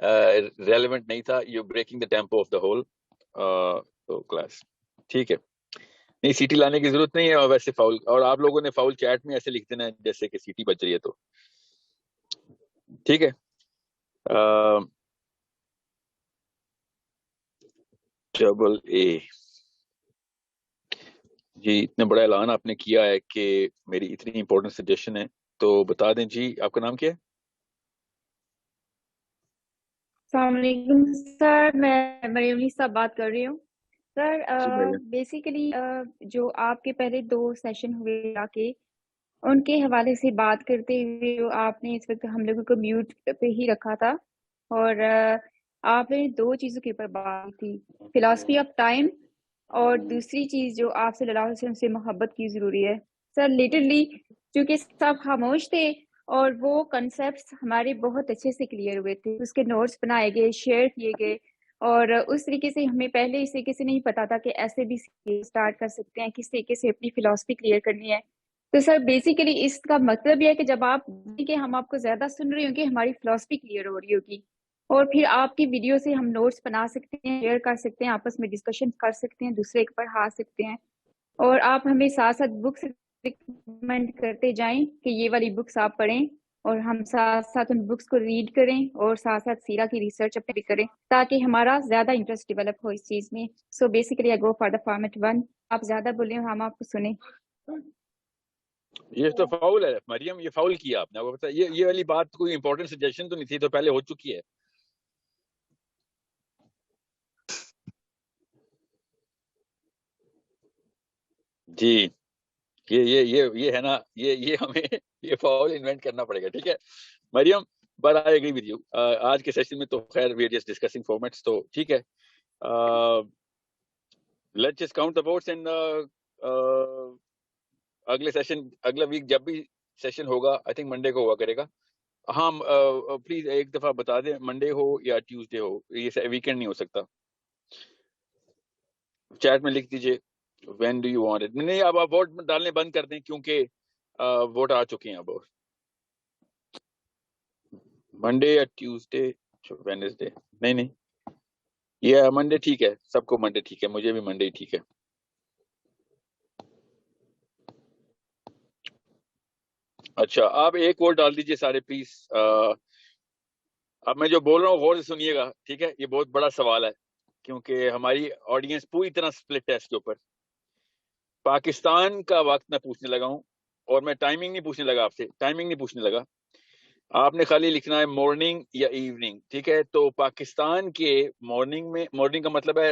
Relevant نہیں تھا. You breaking the tempo of the whole class. ٹھیک ہے, نہیں سیٹی لانے کی ضرورت نہیں ہے. اور ویسے فاؤل, اور آپ لوگوں نے فاؤل چیٹ میں ایسے لکھ دینا جیسے کہ سیٹی بچ رہی ہے. تو ٹھیک ہے. ڈبل اے جی, اتنا بڑا اعلان آپ نے کیا ہے کہ میری اتنی امپورٹنٹ سجیشن ہے, تو بتا دیں جی آپ کا نام کیا ہے؟ السلام علیکم سر, میں مریم نسا بات کر رہی ہوں. سر بیسیکلی جو آپ کے پہلے 2 سیشن ہوئے آ کے ان کے حوالے سے بات کرتے ہوئے آپ نے اس وقت ہم لوگوں کو میوٹ پہ ہی رکھا تھا, اور آپ نے 2 چیزوں کے اوپر بات کی, فلاسفی آف ٹائم اور دوسری چیز جو آپ صلی اللہ علیہ وسلم سے محبت کی ضروری ہے. سر لیٹرلی چونکہ سب خاموش تھے اور وہ کنسیپٹس ہمارے بہت اچھے سے کلیئر ہوئے تھے, اس کے نوٹس بنائے گئے, شیئر کیے گئے, اور اس طریقے سے ہمیں پہلے اس طریقے سے نہیں پتا تھا کہ ایسے بھی اسٹارٹ کر سکتے ہیں, کس طریقے سے اپنی فلاسفی کلیئر کرنی ہے. تو سر بیسیکلی اس کا مطلب یہ ہے کہ جب آپ کہ ہم آپ کو زیادہ سن رہے ہوں گے, ہماری فلاسفی کلیئر ہو رہی ہوگی, اور پھر آپ کی ویڈیو سے ہم نوٹس بنا سکتے ہیں, شیئر کر سکتے ہیں, آپس میں ڈسکشن کر سکتے ہیں, دوسرے کو پڑھا سکتے ہیں, اور آپ ہمیں ساتھ ساتھ بکس ریکمینڈ کرتے جائیں کہ یہ والی بکس آپ پڑھیں, اور ہم ساتھ ساتھ ان بکس کو ریڈ کریں, اور ساتھ ساتھ سیرہ کی ریسرچ اپنی کریں تاکہ ہمارا زیادہ انٹرسٹ ڈیولپ ہو اس چیز میں. So basically I go for the format 1. آپ زیادہ بولیں, ہم آپ کو سنیں. یہ تو فاؤل ہے مریم, یہ فاؤل کیا آپ نے. آپ کو پتا یہ والی بات کوئی امپورٹنٹ سجیشن تو نہیں تھی, تو پہلے ہو چکی ہے. جی یہ ہے نا, یہ ہمیں یہ فاؤل انوینٹ کرنا پڑے گا. ٹھیک ہے Maryam, but I agree with you. آج کے سیشن میں تو خیر we are just discussing formats, تو ٹھیک ہے. Let's just count the votes, and اگلے سیشن, اگلا ویک جب بھی سیشن ہوگا, آئی تھنک منڈے کو ہوا کرے گا. ہاں پلیز ایک دفعہ بتا دیں, منڈے ہو یا ٹیوزڈے ہو, یہ ویکینڈ نہیں ہو سکتا. چیٹ میں لکھ دیجئے when do you want it. نہیں, اب آپ ووٹ ڈالنے بند کر دیں کیونکہ ووٹ آ چکے ہیں اب. منڈے یا ٹیوزڈے, وینسڈے, نہیں یہ منڈے ٹھیک ہے, سب کو منڈے ٹھیک ہے, مجھے بھی منڈے ٹھیک ہے. اچھا, آپ ایک ووٹ ڈال دیجئے سارے پلیز. اب میں جو بول رہا ہوں غور سے سنیے گا, ٹھیک ہے. یہ بہت بڑا سوال ہے کیونکہ ہماری آڈینس پوری طرح سپلٹ ہے اس کے اوپر. پاکستان کا وقت میں پوچھنے لگا ہوں, اور میں ٹائمنگ نہیں پوچھنے لگا آپ سے, ٹائمنگ نہیں پوچھنے لگا. آپ نے خالی لکھنا ہے مارننگ یا ایوننگ, ٹھیک ہے. تو پاکستان کے مارننگ میں, مارننگ کا مطلب ہے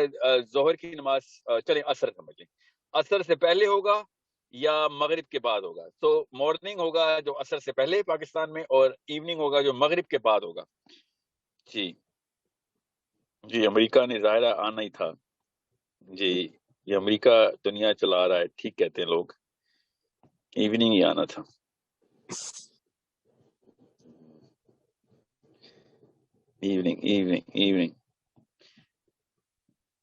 ظہر کی نماز, چلیں عصر سمجھ لیں, عصر سے پہلے ہوگا یا مغرب کے بعد ہوگا. تو مارننگ ہوگا جو عصر سے پہلے پاکستان میں, اور ایوننگ ہوگا جو مغرب کے بعد ہوگا. جی امریکہ نے ظاہرہ آنا ہی تھا. جی یہ امریکہ دنیا چلا رہا ہے, ٹھیک کہتے ہیں لوگ, ایوننگ ہی آنا تھا. ایوننگ.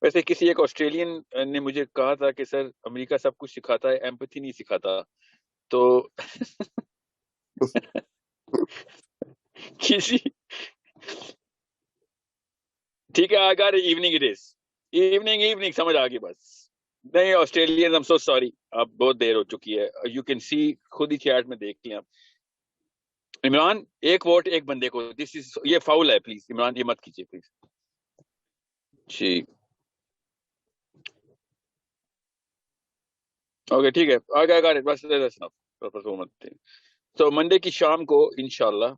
ویسے کسی ایک آسٹریلین نے مجھے کہا تھا کہ سر امریکہ سب کچھ سکھاتا ہے, ایمپتھی نہیں سکھاتا. تو کسی ٹھیک ہے, اگر ایوننگ اٹ از, ایوننگ سمجھ آ گئی بس. نہیں Australian, I am so sorry, اب بہت دیر ہو چکی ہے. یو کین سی, خود ہی چیٹ میں دیکھ لیں آپ. عمران ایک ووٹ ایک بندے کو, دس از, یہ فاؤل ہے, پلیز عمران یہ مت کیجیے پلیز. جی اوکے ٹھیک ہے, آگے بس مت. تو منڈے کی شام کو انشاءاللہ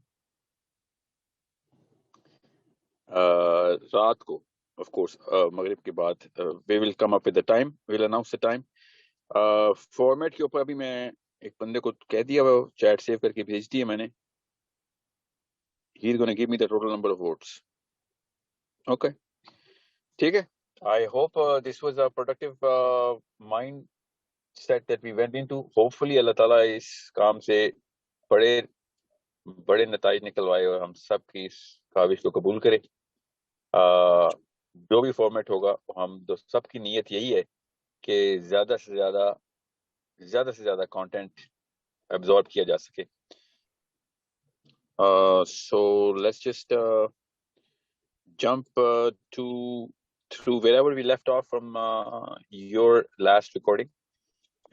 رات کو, آف کورس مغرب کے بعد, we will come up with the time, we will announce the time. Format کے اوپر ابھی میں ایک بندے کو کہہ دیا, وہ چیٹ سیو کر کے بھیج دی ہے میں نے. he is going to give me the total number of votes. Okay ٹھیک ہے. I hope this was a productive mindset that we went into. Hopefully اللہ تعالیٰ اس کام سے بڑے نتائج نکلوائے اور ہم سب کی اس کاوش کو قبول کرے. جو بھی فارمیٹ ہوگا, ہم سب کی نیت یہی ہے کہ زیادہ سے زیادہ کانٹینٹ ایبزارب کیا جا سکے. So let's just jump through wherever we left off from your last recording,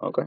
okay?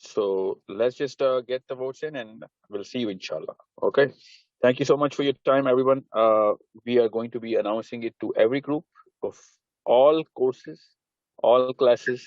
So let's just get the votes in and we'll see you inshallah. Okay, thank you so much for your time, everyone. We are going to be announcing it to every group of all courses, all classes.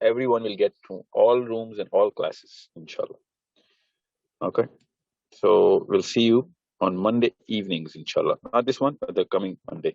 everyone will get to all rooms and all classes inshallah. Okay, so we'll see you on Monday evenings inshallah, not this one but the coming Monday.